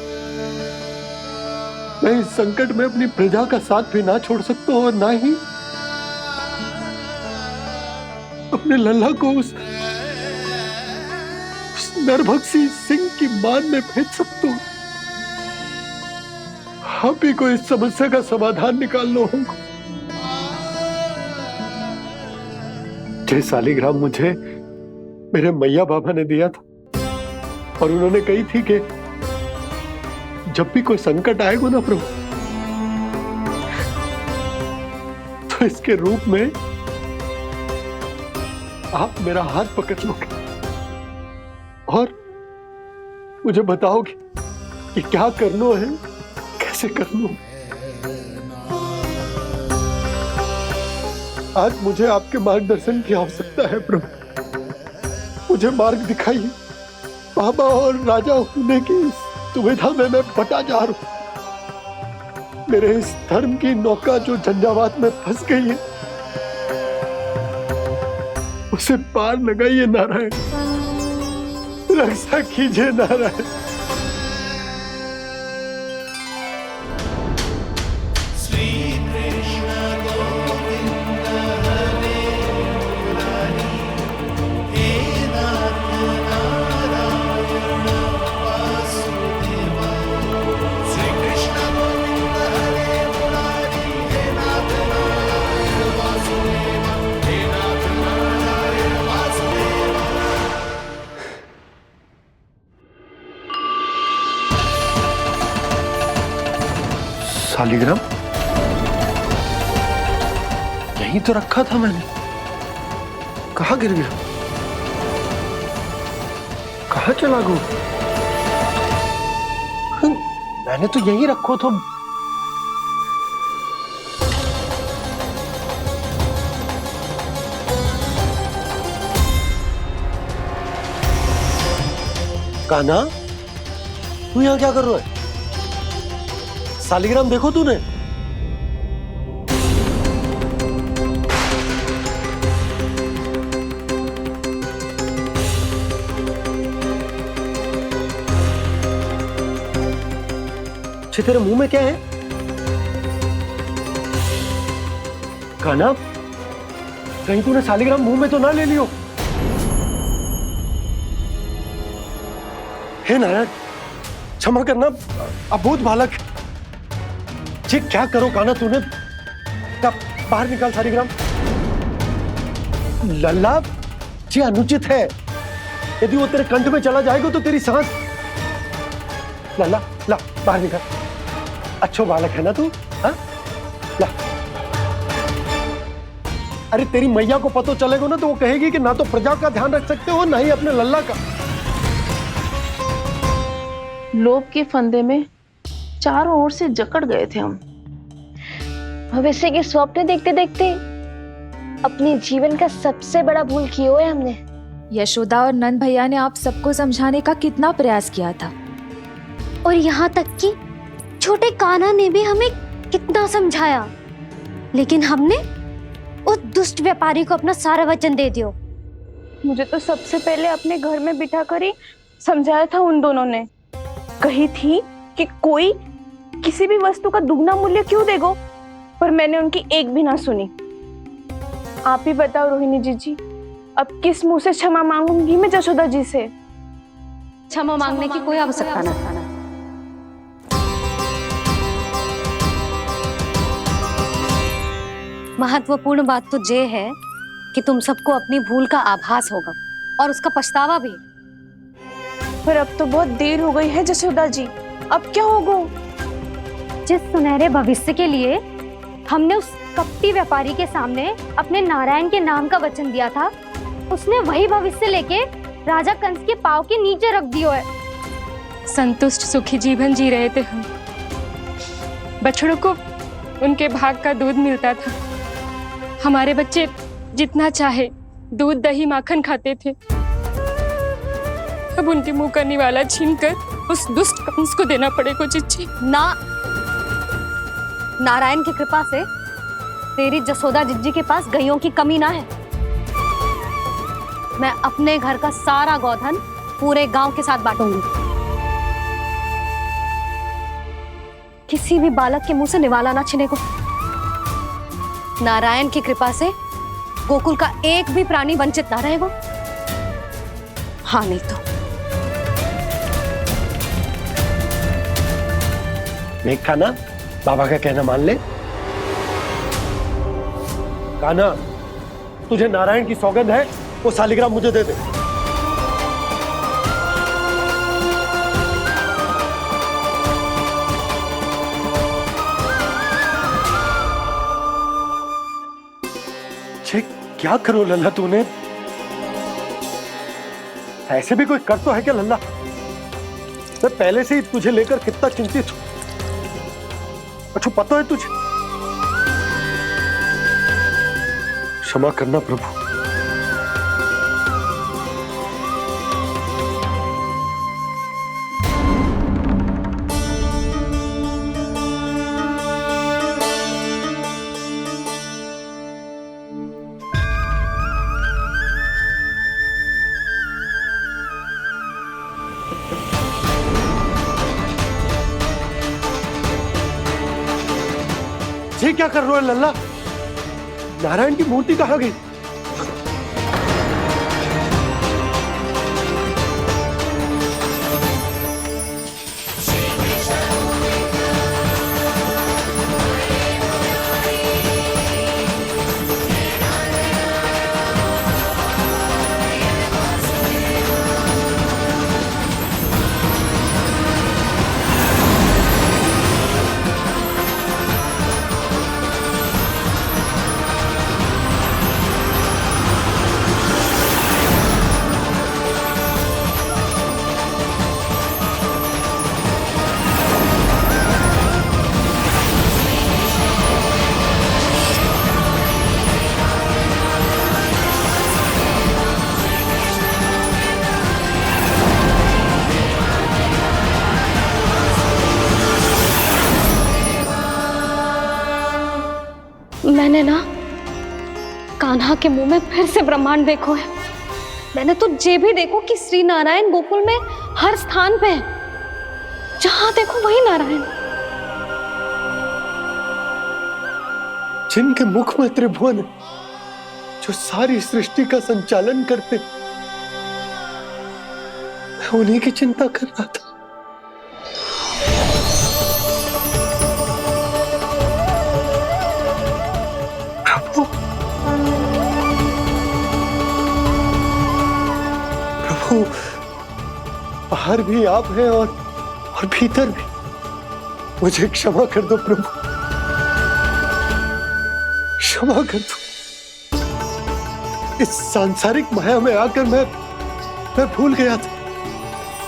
मैं इस संकट में अपनी प्रजा का साथ भी ना छोड़ सकता हूं और ना ही अपने लल्ला को उस नरभक्षी सिंह की मान में भेज सकता हूं। आप ही को इस समस्या का समाधान निकालना होगा। जय शालिग्राम मुझे मेरे मैया बाबा ने दिया था और उन्होंने कही थी कि जब भी कोई संकट आएगा ना प्रभु, तो इसके रूप में आप मेरा हाथ पकड़ लोगे और मुझे बताओगे कि क्या करना है, कैसे करना है। आज मुझे आपके मार्गदर्शन की आवश्यकता है प्रभु, मुझे मार्ग दिखाइए। बाबा और राजा होने की दुविधा में मैं बटा जा रहा हूं। मेरे इस धर्म की नौका जो झंझावात में फंस गई है, उसे पार लगाइए नारायण, रक्षा कीजिए नारायण। सालिग्राम यहीं तो रखा था मैंने, कहाँ गिर गया, कहाँ चला गया? मैंने तो यहीं रखो तो। कान्हा, तू यहाँ क्या कर रहा है? सालिग्राम देखो तूने? तेरे मुंह में क्या है? कान्हा, कहीं तूने सालिग्राम मुंह में तो ना ले लियो? हे नारायण, क्षमा करना, अबोध बालक। जी क्या करो कान्हा तूने? क्या बाहर निकाल सालिग्राम। लल्ला, जी अनुचित है। यदि वो तेरे कंठ में चला जाएगा तो तेरी सांस। लल्ला, ला बाहर निकाल। अच्छो बालक है ना तू? हाँ? ला। अरे तेरी मैया को पता चलेगा ना तो वो कहेगी कि ना तो प्रजा का ध्यान रख सकते हो ना ही अपने लल्ला का। लोभ के फंदे में चारों ओर से जकड़ गए थे हम। भविष्य के स्वप्न देखते देखते अपने जीवन का सबसे बड़ा भूल किया है हमने। यशोदा और नंद भैया ने आप सबको समझाने का कितना प्रयास किया था, और यहाँ तक कि छोटे कान्हा ने भी हमें कितना समझाया, लेकिन हमने उस दुष्ट व्यापारी को अपना सारा वचन दे दिया। मुझे तो सबसे पहले अपने घर में बिठाकर ही समझाया था उन दोनों ने। कही थी कि कोई किसी भी वस्तु का दुगना मूल्य क्यों देगो, पर मैंने उनकी एक भी ना सुनी। आप ही बताओ रोहिणी जी, अब किस मुंह से क्षमा मांगूंगी मैं जशोदा जी से? क्षमा मांगने की कोई आवश्यकता ना। महत्वपूर्ण बात तो ये है कि तुम सबको अपनी भूल का आभास होगा और उसका पछतावा भी। पर अब तो बहुत देर हो गई है जशोदा जी, अब क्या होगा? जिस सुनहरे भविष्य के लिए हमने उस कपटी व्यापारी के सामने अपने नारायण के नाम का वचन दिया था, उसने वही भविष्य लेके राजा कंस के पांव के नीचे रख दिया है। संतुष्ट सुखी जीवन जी रहे थे हम। बछड़ों को उनके भाग का दूध मिलता था। हमारे बच्चे जितना चाहे दूध दही माखन खाते थे। अब उनके मुंह का निवाला छीनकर उस दुष्ट कंस को देना पड़ेगा चिच्ची। ना, नारायण की कृपा से तेरी जसोदा जिज्जी के पास गैयों की कमी ना है। मैं अपने घर का सारा गोधन पूरे गांव के साथ बांटूंगी। किसी भी बालक के मुंह से निवाला ना छिने को। नारायण की कृपा से गोकुल का एक भी प्राणी वंचित ना रहेगा। हाँ नहीं तो देख कान्हा, बाबा का कहना मान ले। कान्हा, तुझे नारायण की सौगंध है, वो सालिग्राम मुझे दे दे। क्या करो लल्ला तूने? ऐसे भी कोई कर तो है क्या लल्ला? मैं पहले से ही तुझे लेकर कितना चिंतित हूं। अच्छा पता है तुझे? क्षमा करना प्रभु। ये क्या कर रहे हो लल्ला? नारायण की मूर्ति कहाँ गई? कान्हा के मुंह में फिर से ब्रह्मांड देखो है। मैंने तो ये भी देखो कि श्री नारायण गोकुल में हर स्थान पे है, जहां देखो वही नारायण। जिनके मुख में त्रिभुवन है, जो सारी सृष्टि का संचालन करते, मैं उन्हीं की चिंता कर रहा था। प्रभु, प्रभु, बाहर भी आप हैं और भीतर भी। मुझे क्षमा कर दो प्रभु, क्षमा कर दो। इस सांसारिक माया में आकर मैं भूल गया था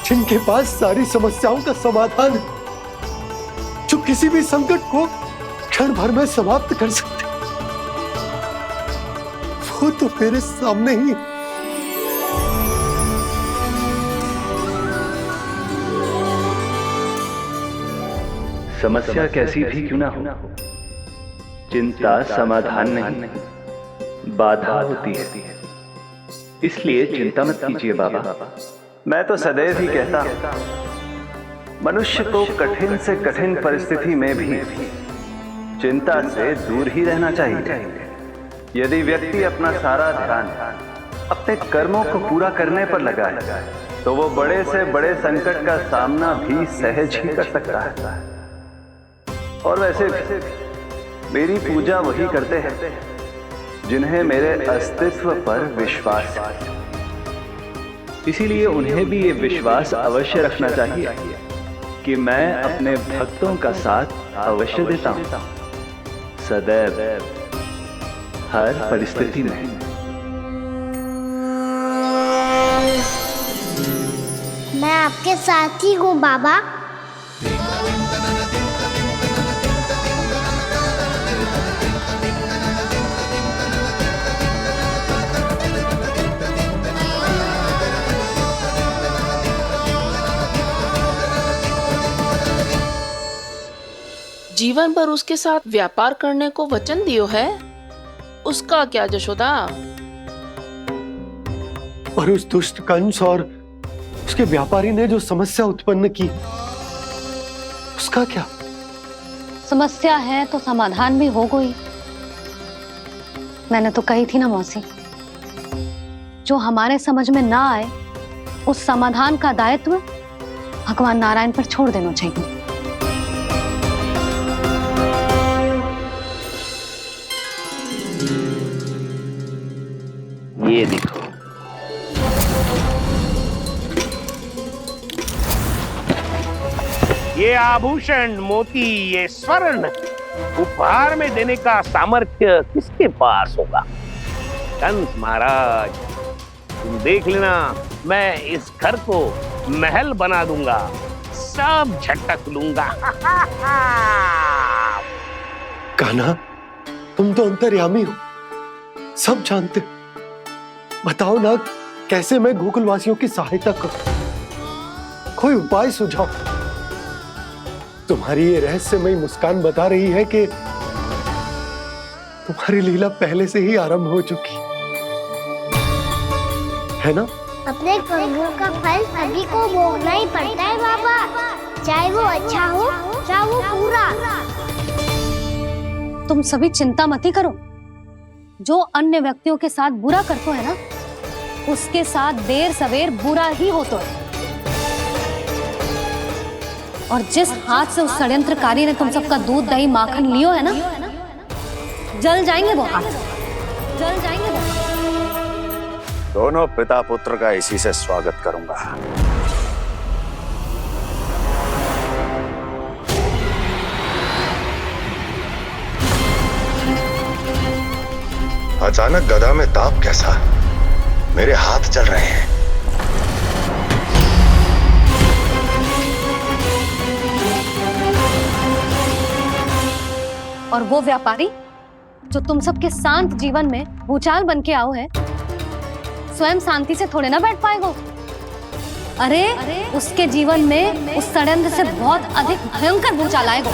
जिनके पास सारी समस्याओं का समाधान है, जो किसी भी संकट को क्षण भर में समाप्त कर सकते, वो तो मेरे सामने ही। समस्या कैसी भी क्यों ना हो, चिंता समाधान नहीं, बाधा होती है। इसलिए चिंता मत कीजिए बाबा। मैं तो सदैव ही कहता हूं, मनुष्य को कठिन से कठिन परिस्थिति में भी चिंता से दूर ही रहना चाहिए। यदि व्यक्ति अपना सारा ध्यान अपने कर्मों को पूरा करने पर लगाए, तो वो बड़े से बड़े संकट का सामना भी सहज ही कर सकता है। और वैसे भी मेरी पूजा वही करते हैं जिन्हें मेरे अस्तित्व पर विश्वास है। इसीलिए उन्हें भी ये विश्वास अवश्य रखना चाहिए कि मैं अपने भक्तों का साथ अवश्य देता हूं, सदैव, हर परिस्थिति में। मैं आपके साथ ही हूँ बाबा। जीवन भर उसके साथ व्यापार करने को वचन दियो है, उसका क्या जशोदा? और उस दुष्ट कंस और उसके व्यापारी ने जो समस्या उत्पन्न की, उसका क्या? समस्या है तो समाधान भी हो गई। मैंने तो कही थी ना मौसी, जो हमारे समझ में ना आए उस समाधान का दायित्व भगवान नारायण पर छोड़ देना चाहिए। ये देखो, ये आभूषण, मोती, ये स्वर्ण उपहार में देने का सामर्थ्य किसके पास होगा? कंस महाराज, तुम देख लेना, मैं इस घर को महल बना दूंगा, सब झटक लूंगा। कान्हा, तुम तो अंतर्यामी हो, सब जानते हो। बताओ ना, कैसे मैं गोकुलवासियों की सहायता करूं? कोई उपाय सुझाओ। तुम्हारी ये रहस्यमयी मुस्कान बता रही है कि तुम्हारी लीला पहले से ही आरंभ हो चुकी है ना? अपने कर्मों का फल सभी को भोगना ही पड़ता है बाबा, चाहे वो अच्छा हो चाहे वो बुरा। तुम सभी चिंता मत ही करो। जो अन्य व्यक्तियों के साथ बुरा करते है ना, उसके साथ देर सवेर बुरा ही होता है। और जिस हाथ से उस षड्यंत्रकारी ने तुम सबका दूध दही माखन लियो है ना, जल जाएंगे वो हाथ, जल जाएंगे वो। दोनों पिता पुत्र का इसी से स्वागत करूंगा। अचानक गदा में ताप कैसा? मेरे हाथ चल रहे हैं। और वो व्यापारी जो तुम सबके शांत जीवन में भूचाल बन के आओ है, स्वयं शांति से थोड़े ना बैठ पाएगा। अरे उसके जीवन में उस षड्यंत्र से बहुत अधिक भयंकर भूचाल आएगा।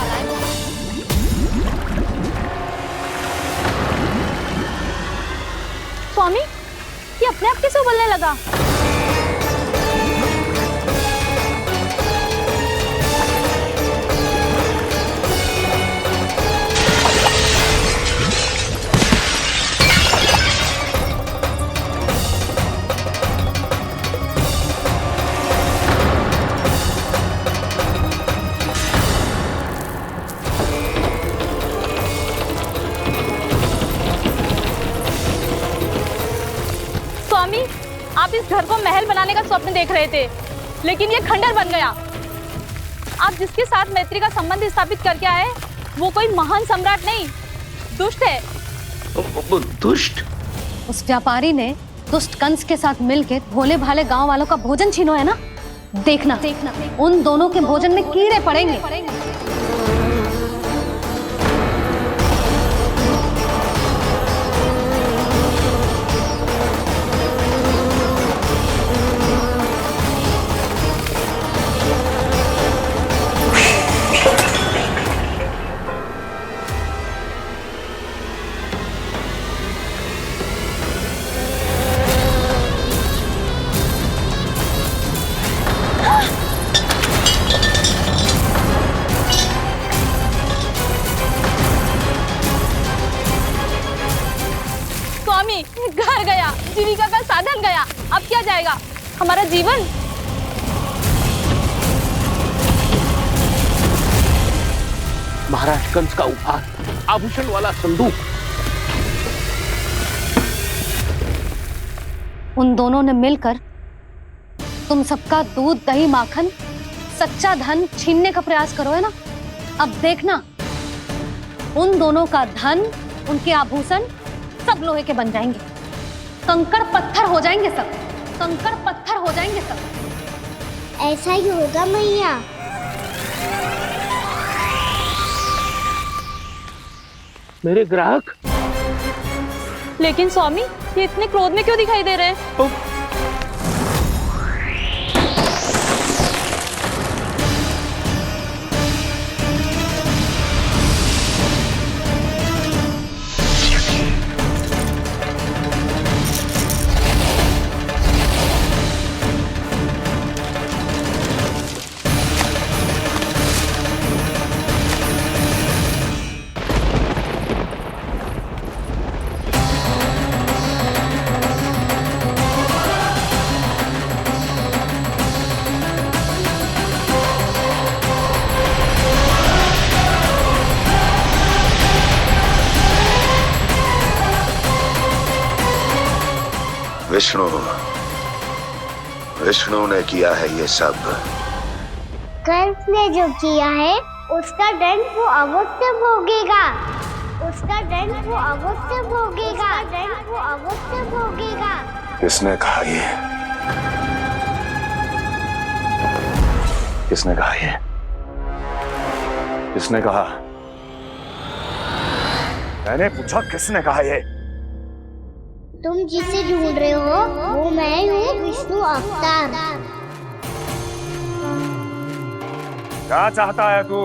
स्वामी, ये अपने आप कैसे उबलने लगा? स्वामी, आप इस घर को महल बनाने का स्वप्न देख रहे थे, लेकिन ये खंडर बन गया। आप जिसके साथ मैत्री का संबंध स्थापित करके आए, वो कोई महान सम्राट नहीं, दुष्ट है। दुष्ट? उस व्यापारी ने दुष्ट कंस के साथ मिलकर भोले भाले गांव वालों का भोजन छीनो है ना। देखना उन दोनों के भोजन में कीड़े पड़ेंगे। घर गया, जीविका का साधन गया, अब क्या जाएगा हमारा जीवन? महाराज कंस का उपहार, आभूषण वाला संदूक। उन दोनों ने मिलकर तुम सबका दूध दही माखन सच्चा धन छीनने का प्रयास करो है ना। अब देखना उन दोनों का धन, उनके आभूषण सब लोहे के बन जाएंगे, कंकड़ पत्थर हो जाएंगे सब, कंकड़ पत्थर हो जाएंगे सब। ऐसा ही होगा मैया। मेरे ग्राहक? लेकिन स्वामी, ये इतने क्रोध में क्यों दिखाई दे रहे हैं? विष्णु ने किया है ये सब। कंस ने जो किया है उसका दंड वो अवश्य भोगेगा, उसका दंड वो अवश्य भोगेगा, दंड वो अवश्य भोगेगा। किसने कहा ये? किसने कहा ये? किसने कहा? मैंने पूछा किसने कहा ये? तुम जिसे ढूंढ रहे हो वो मैं हूँ, विष्णु अवतार। क्या चाहता है तू?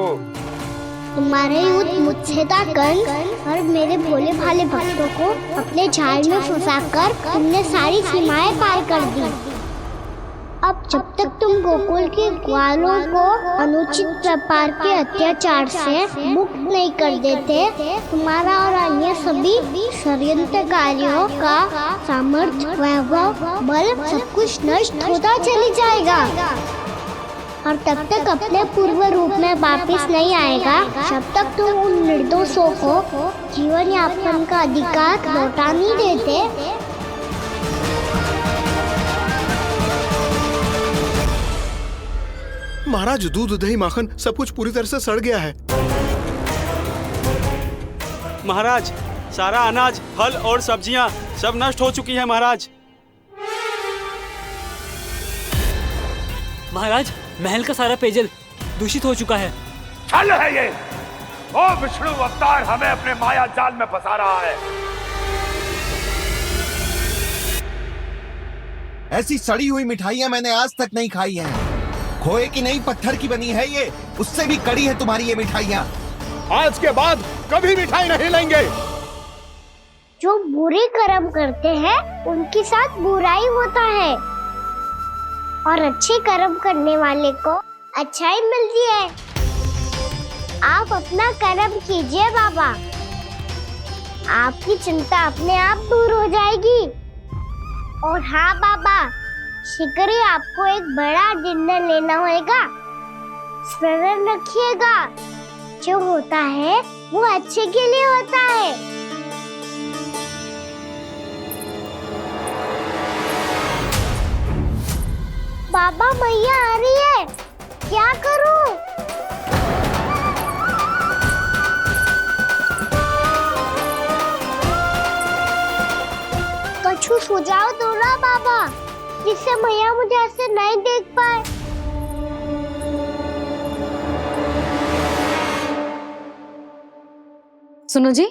तुम्हारे युद्ध मुझसे था कंस, और मेरे भोले भाले भक्तों को अपने जाल में फंसाकर तुमने सारी सीमाएं पार कर दी। अब जब तक तुम गोकुल के ग्वालों को अनुचित व्यापार के अत्याचार से मुक्त नहीं कर देते, तुम्हारा और अन्य सभी षड्यंत्रकारियों का सामर्थ्य, वैभव, बल सब कुछ नष्ट होता चली जाएगा, और तब तक अपने पूर्व रूप में वापस नहीं आएगा जब तक तुम उन निर्दोषों को जीवन यापन का अधिकार लौटा नहीं देते। महाराज, दूध दही माखन सब कुछ पूरी तरह से सड़ गया है। महाराज, सारा अनाज, फल और सब्जियां सब नष्ट हो चुकी है महाराज। महाराज, महल का सारा पेयजल दूषित हो चुका है। छल है ये। ओ विष्णु अवतार हमें अपने माया जाल में फंसा रहा है। ऐसी सड़ी हुई मिठाइयां मैंने आज तक नहीं खाई हैं। खोए की नहीं, पत्थर की बनी है ये, उससे भी कड़ी है तुम्हारी ये मिठाइयां। आज के बाद कभी मिठाई नहीं लेंगे। जो बुरे कर्म करते हैं उनके साथ बुराई होता है और अच्छे कर्म करने वाले को अच्छाई मिलती है। आप अपना कर्म कीजिए बाबा, आपकी चिंता अपने आप दूर हो जाएगी। और हाँ बाबा, शीघ्र ही आपको एक बड़ा डिनर लेना होगा। स्मरण रखिएगा, जो होता है वो अच्छे के लिए होता है। बाबा मैया आ रही है, क्या करूं? कछु सुझाव दो ना बाबा, जिससे मैया मुझे ऐसे नहीं देख पाए। सुनो जी,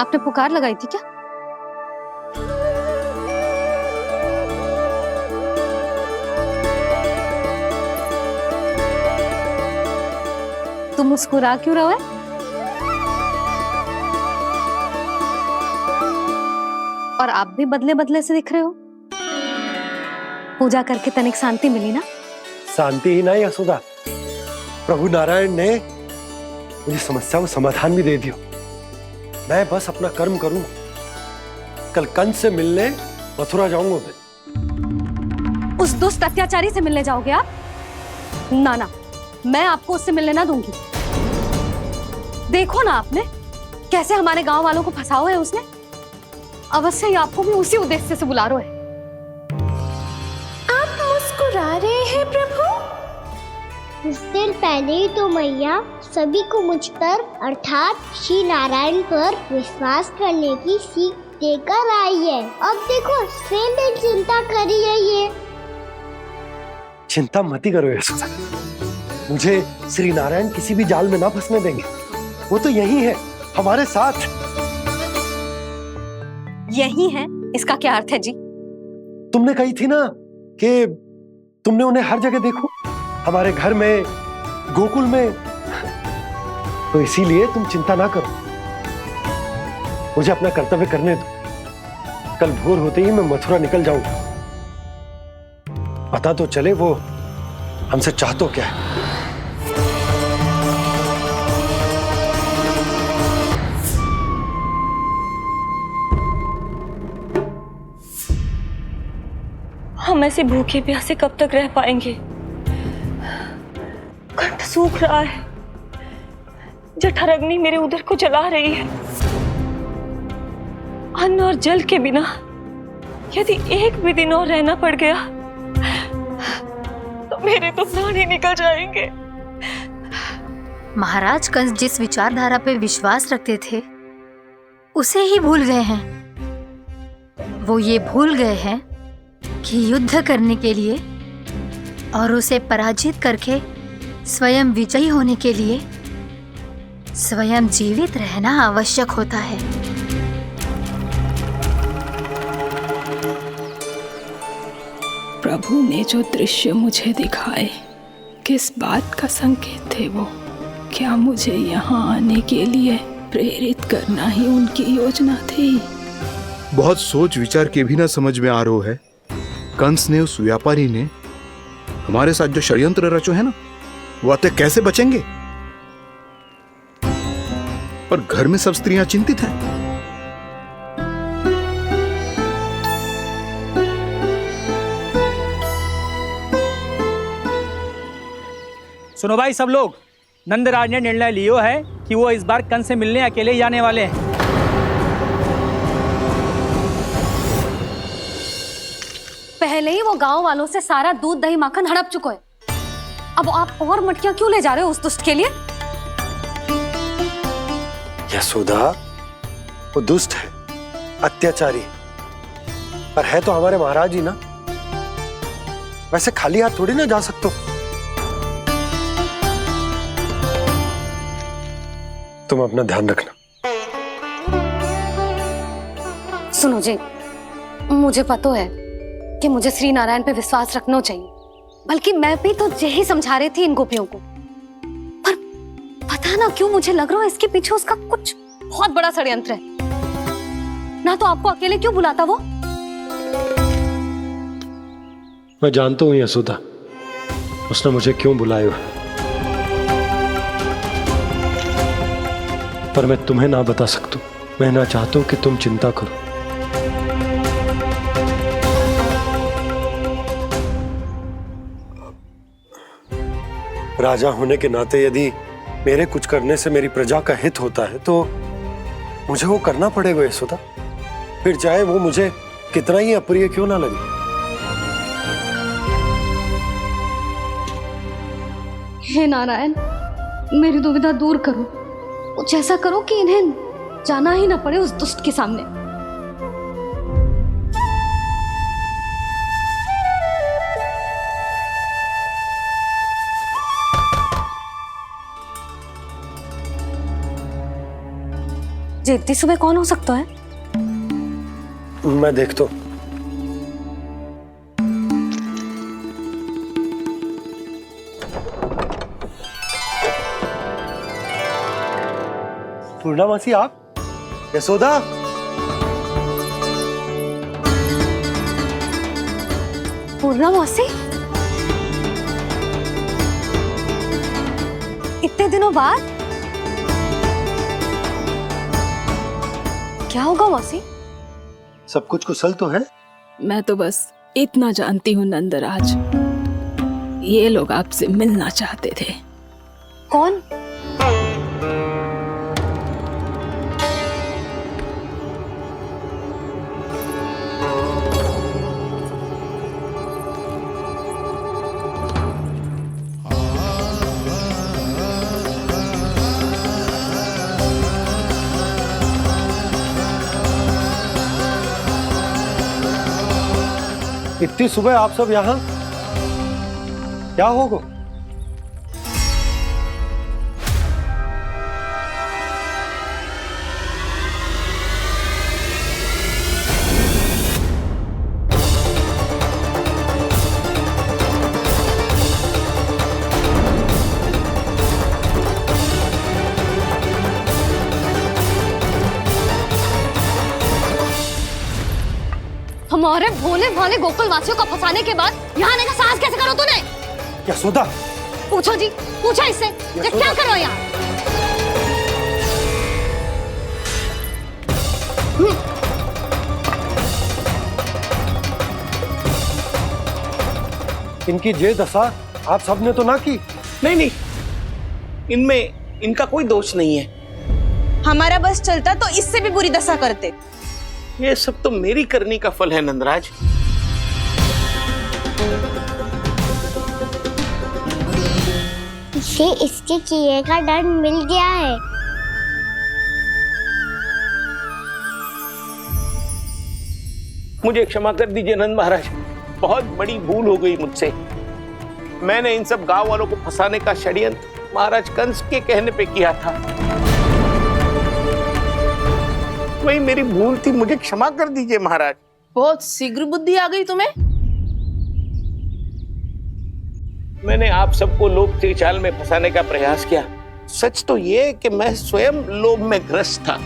आपने पुकार लगाई थी क्या? तुम मुस्कुरा क्यों रहे हो? और आप भी बदले बदले से दिख रहे हो। पूजा करके तनिक शांति मिली ना? शांति ही नहीं यशोदा, प्रभु नारायण ने मुझे समस्या को समाधान भी दे दिया। मैं बस अपना कर्म करूं। कल कंस से मिलने मथुरा जाऊंगा मैं। उस दुष्ट अत्याचारी से मिलने जाओगे आप? ना ना, मैं आपको उससे मिलने ना दूंगी। देखो ना आपने कैसे हमारे गांव वालों को फंसाओ है उसने। अवश्य ही आपको भी उसी उद्देश्य से बुला रहा है। आप मुस्कुरा रहे हैं प्रभु? कुछ देर पहले ही तो मैया सभी को मुझ पर अर्थात श्री नारायण पर विश्वास करने की सीख देकर आई है। अब देखो स्वयं भी चिंता करी है ये। चिंता मत ही करो यशोदा, मुझे श्री नारायण किसी भी जाल में ना फंसने देंगे। वो तो यही है हमारे साथ। यही है, इसका क्या अर्थ है जी? तुमने कही थी ना कि तुमने उन्हें हर जगह देखो, हमारे घर में, गोकुल में। तो इसीलिए तुम चिंता ना करो, मुझे अपना कर्तव्य करने दो। कल भोर होते ही मैं मथुरा निकल जाऊंगा। पता तो चले वो हमसे चाहतो क्या है। हम ऐसे भूखे प्यासे कब तक रह पाएंगे? कंठ सूख रहा है, जठराग्नि मेरे उदर को जला रही है। अन्न और जल के बिना यदि एक भी दिन और रहना पड़ गया तो मेरे तो प्राण ही निकल जाएंगे। महाराज कंस जिस विचारधारा पे विश्वास रखते थे उसे ही भूल गए हैं। वो ये भूल गए हैं कि युद्ध करने के लिए और उसे पराजित करके स्वयं विजयी होने के लिए स्वयं जीवित रहना आवश्यक होता है। प्रभु ने जो दृश्य मुझे दिखाए, किस बात का संकेत थे वो? क्या मुझे यहाँ आने के लिए प्रेरित करना ही उनकी योजना थी? बहुत सोच विचार के भी ना समझ में आ रहा है। कंस ने, उस व्यापारी ने हमारे साथ जो षड्यंत्र रचो है ना, वो आते कैसे बचेंगे? पर घर में सब स्त्रियां चिंतित हैं। सुनो भाई सब लोग, नंदराज ने निर्णय लियो है कि वो इस बार कंस से मिलने अकेले ही जाने वाले हैं। पहले ही वो गांव वालों से सारा दूध दही माखन हड़प चुका है। अब आप और मटकियां क्यों ले जा रहे हो उस दुष्ट के लिए? यशोदा, वो दुष्ट है, अत्याचारी, पर है तो हमारे महाराज ही ना। वैसे खाली हाथ थोड़ी ना जा सकते हो। तुम अपना ध्यान रखना। सुनो जी, मुझे पता है कि मुझे श्री नारायण पे विश्वास रखना चाहिए, बल्कि मैं भी तो यही समझा रही थी इन गोपियों को। पर पता ना क्यों मुझे लग रहा है इसके पीछे उसका कुछ बहुत बड़ा षड्यंत्र है। ना तो आपको अकेले क्यों बुलाता वो? मैं जानता हूँ यशोदा, उसने मुझे क्यों बुलाया, पर मैं तुम्हें ना बता सकता हूँ। मैं ना चाहता हूँ कि तुम चिंता करो। राजा होने के नाते यदि मेरे कुछ करने से मेरी प्रजा का हित होता है तो मुझे वो करना पड़ेगा यशोदा, फिर चाहे वो मुझे कितना ही अप्रिय क्यों ना लगे। हे नारायण, मेरी दुविधा दूर करो। कुछ ऐसा करो कि इन्हें जाना ही ना पड़े उस दुष्ट के सामने। जी इतनी सुबह कौन हो सकता है? मैं देखता हूं। पूर्णामासी आप? यशोदा? पूर्णामासी? इतने दिनों बाद? क्या होगा मौसी? सब कुछ कुशल तो है? मैं तो बस इतना जानती हूँ नंदराज, ये लोग आपसे मिलना चाहते थे। कौन? इतनी सुबह आप सब यहाँ? क्या होगा? हमारे भोले भाले गोकुल वासियों को फंसाने के बाद यहाँ आने का साहस कैसे करो तूने? यशोदा! पूछो जी, पूछो इससे, ये क्या करो यहाँ? इनकी जे दशा आप सबने तो ना की? नहीं नहीं, इनमें इनका कोई दोष नहीं है। हमारा बस चलता तो इससे भी बुरी दशा करते। ये सब तो मेरी करनी का फल है नंदराज। इसे इसके किए का डर मिल गया है। मुझे क्षमा कर दीजिए नंद महाराज, बहुत बड़ी भूल हो गई मुझसे। मैंने इन सब गांव वालों को फंसाने का षड्यंत्र महाराज कंस के कहने पे किया था। वही मेरी भूल थी, मुझे क्षमा कर दीजिए महाराज। बहुत शीघ्र बुद्धि आ गई तुम्हें। मैंने आप सबको लोभ के जाल में फंसाने का प्रयास किया। सच तो ये कि मैं स्वयं लोभ में ग्रस्त था।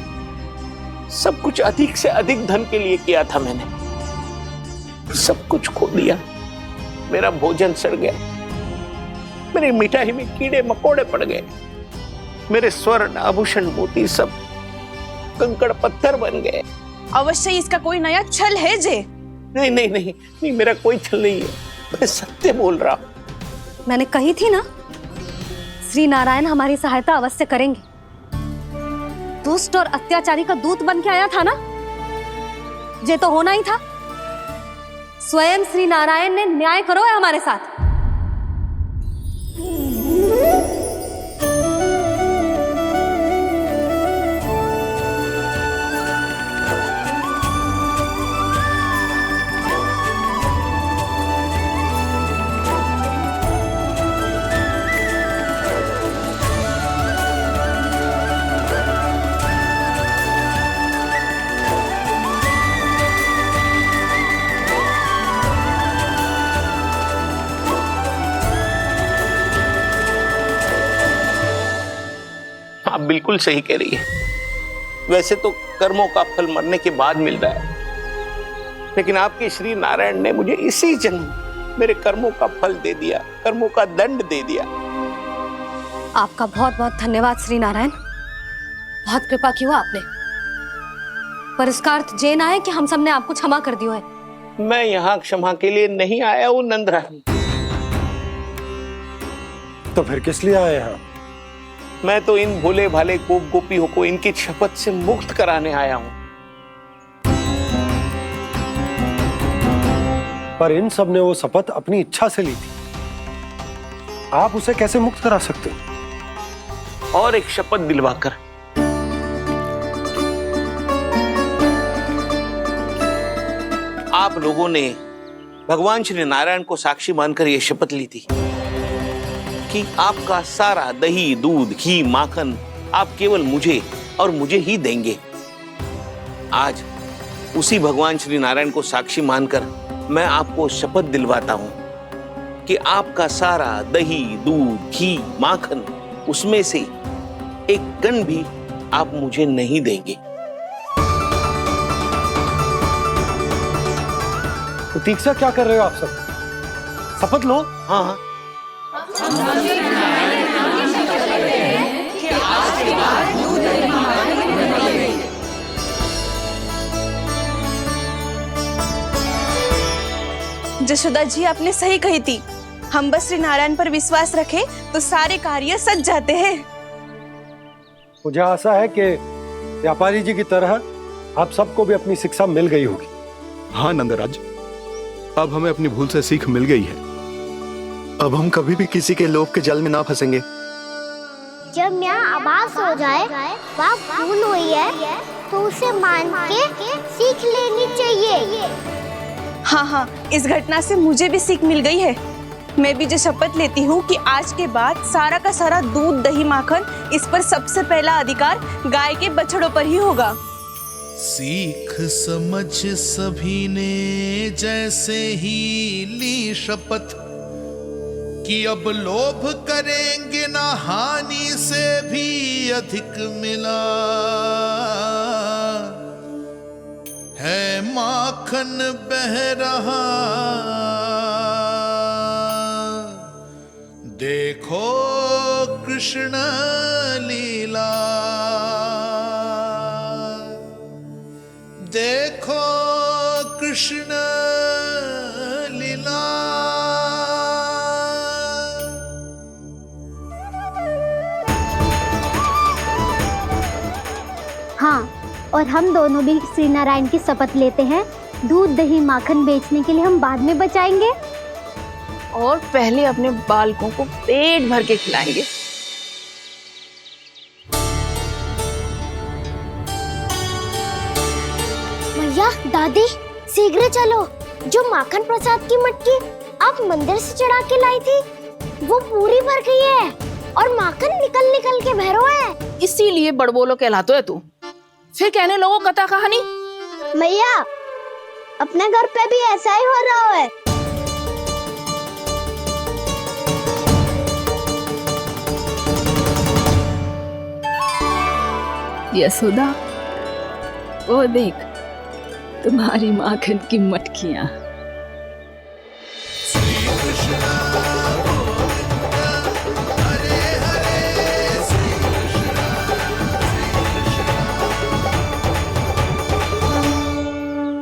सब कुछ अधिक से अधिक धन के लिए किया था मैंने। सब कुछ खो दिया। मेरा भोजन सड़ गया, मेरी मिठाई में कीड़े मकोड़े पड़ गए, मेरे स्वर्ण आभूषण मोती सब कंकड़ पत्थर बन गए। अवश्य इसका कोई नया छल है जे। नहीं नहीं नहीं नहीं, मेरा कोई छल नहीं है, मैं सत्य बोल रहा हूं। मैंने कही थी ना, श्री नारायण हमारी सहायता अवश्य करेंगे। दुष्ट और अत्याचारी का दूत बन के आया था ना, ये तो होना ही था। स्वयं श्री नारायण ने न्याय करो है हमारे साथ। आप बिल्कुल सही कह रही है। वैसे तो कर्मों का फल मरने के बाद मिल रहा है, लेकिन आपके श्री नारायण ने मुझे इसी जन्म मेरे कर्मों का फल दे दिया, कर्मों का दंड दे दिया। आपका बहुत बहुत धन्यवाद श्री नारायण, बहुत कृपा की हो आपने। पर इसका अर्थ ये ना है कि हम सबने आपको क्षमा कर दिया है। मैं यहाँ क्षमा के लिए नहीं आया हूँ नंदरानी। तो फिर किस लिए आए हैं? मैं तो इन भोले भाले गोप गोपियों को इनकी शपथ से मुक्त कराने आया हूँ। पर इन सब ने वो शपथ अपनी इच्छा से ली थी, आप उसे कैसे मुक्त करा सकते हो? और एक शपथ दिलवाकर। आप लोगों ने भगवान श्री नारायण को साक्षी मानकर यह शपथ ली थी कि आपका सारा दही, दूध, घी, माखन आप केवल मुझे और मुझे ही देंगे। आज उसी भगवान श्री नारायण को साक्षी मानकर मैं आपको शपथ दिलवाता हूं कि आपका सारा दही, दूध, घी, माखन उसमें से एक कण भी आप मुझे नहीं देंगे। प्रतीक्षा क्या कर रहे हो आप सब? शपथ लो। हाँ हाँ। जशोदा जी, आपने सही कही थी। हम बस श्री नारायण पर विश्वास रखें तो सारे कार्य सज जाते हैं। मुझे आशा है कि व्यापारी जी की तरह आप सबको भी अपनी शिक्षा मिल गई होगी। हाँ नंदराज, अब हमें अपनी भूल से सीख मिल गई है। अब हम कभी भी किसी के लोभ के जल में ना फंसेंगे। जब यहाँ आभास हो जाए वह भूल हुई है तो उसे मान के सीख लेनी चाहिए। हाँ हाँ, इस घटना से मुझे भी सीख मिल गई है। मैं भी जो शपथ लेती हूँ कि आज के बाद सारा का सारा दूध, दही, माखन इस पर सबसे पहला अधिकार गाय के बछड़ों पर ही होगा। सीख समझ सभी ने जैसे ही ली शपथ कि अब लोभ करेंगे ना हानि से भी अधिक मिला है, माखन बह रहा देखो कृष्ण लीला, देखो कृष्ण लीला। हाँ, और हम दोनों भी श्री नारायण की शपथ लेते हैं, दूध, दही, माखन बेचने के लिए हम बाद में बचाएंगे और पहले अपने बालकों को पेट भर के खिलाएंगे। भैया, दादी, शीघ्र चलो। जो माखन प्रसाद की मटकी आप मंदिर से चढ़ा के लाई थी वो पूरी भर गई है और माखन निकल निकल के बह रहा है। इसीलिए बड़बोलो कहलाते है तू। फिर कहने लोगों कथा कहानी। भैया, अपने घर पे भी ऐसा ही हो रहा है। यशोदा, वो देख तुम्हारी माखन की मटकियां।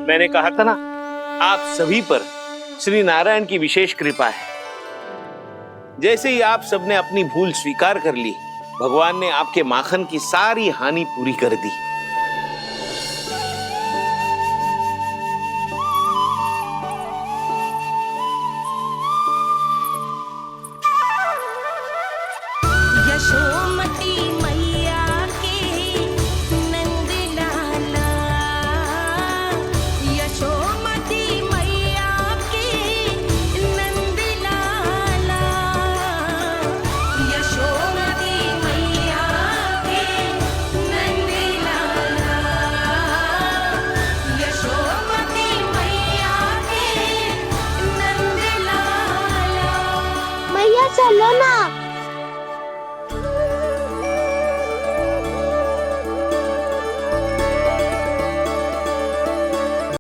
मैंने कहा था ना, आप सभी पर श्री नारायण की विशेष कृपा है। जैसे ही आप सबने अपनी भूल स्वीकार कर ली, भगवान ने आपके माखन की सारी हानि पूरी कर दी। यशोमती मैया के नंद लाला, यशोमती मैया के नंद लाला, यशोमती मैया के नंद लाला, यशोमती मैया के नंद लाला। मैया चलो ना।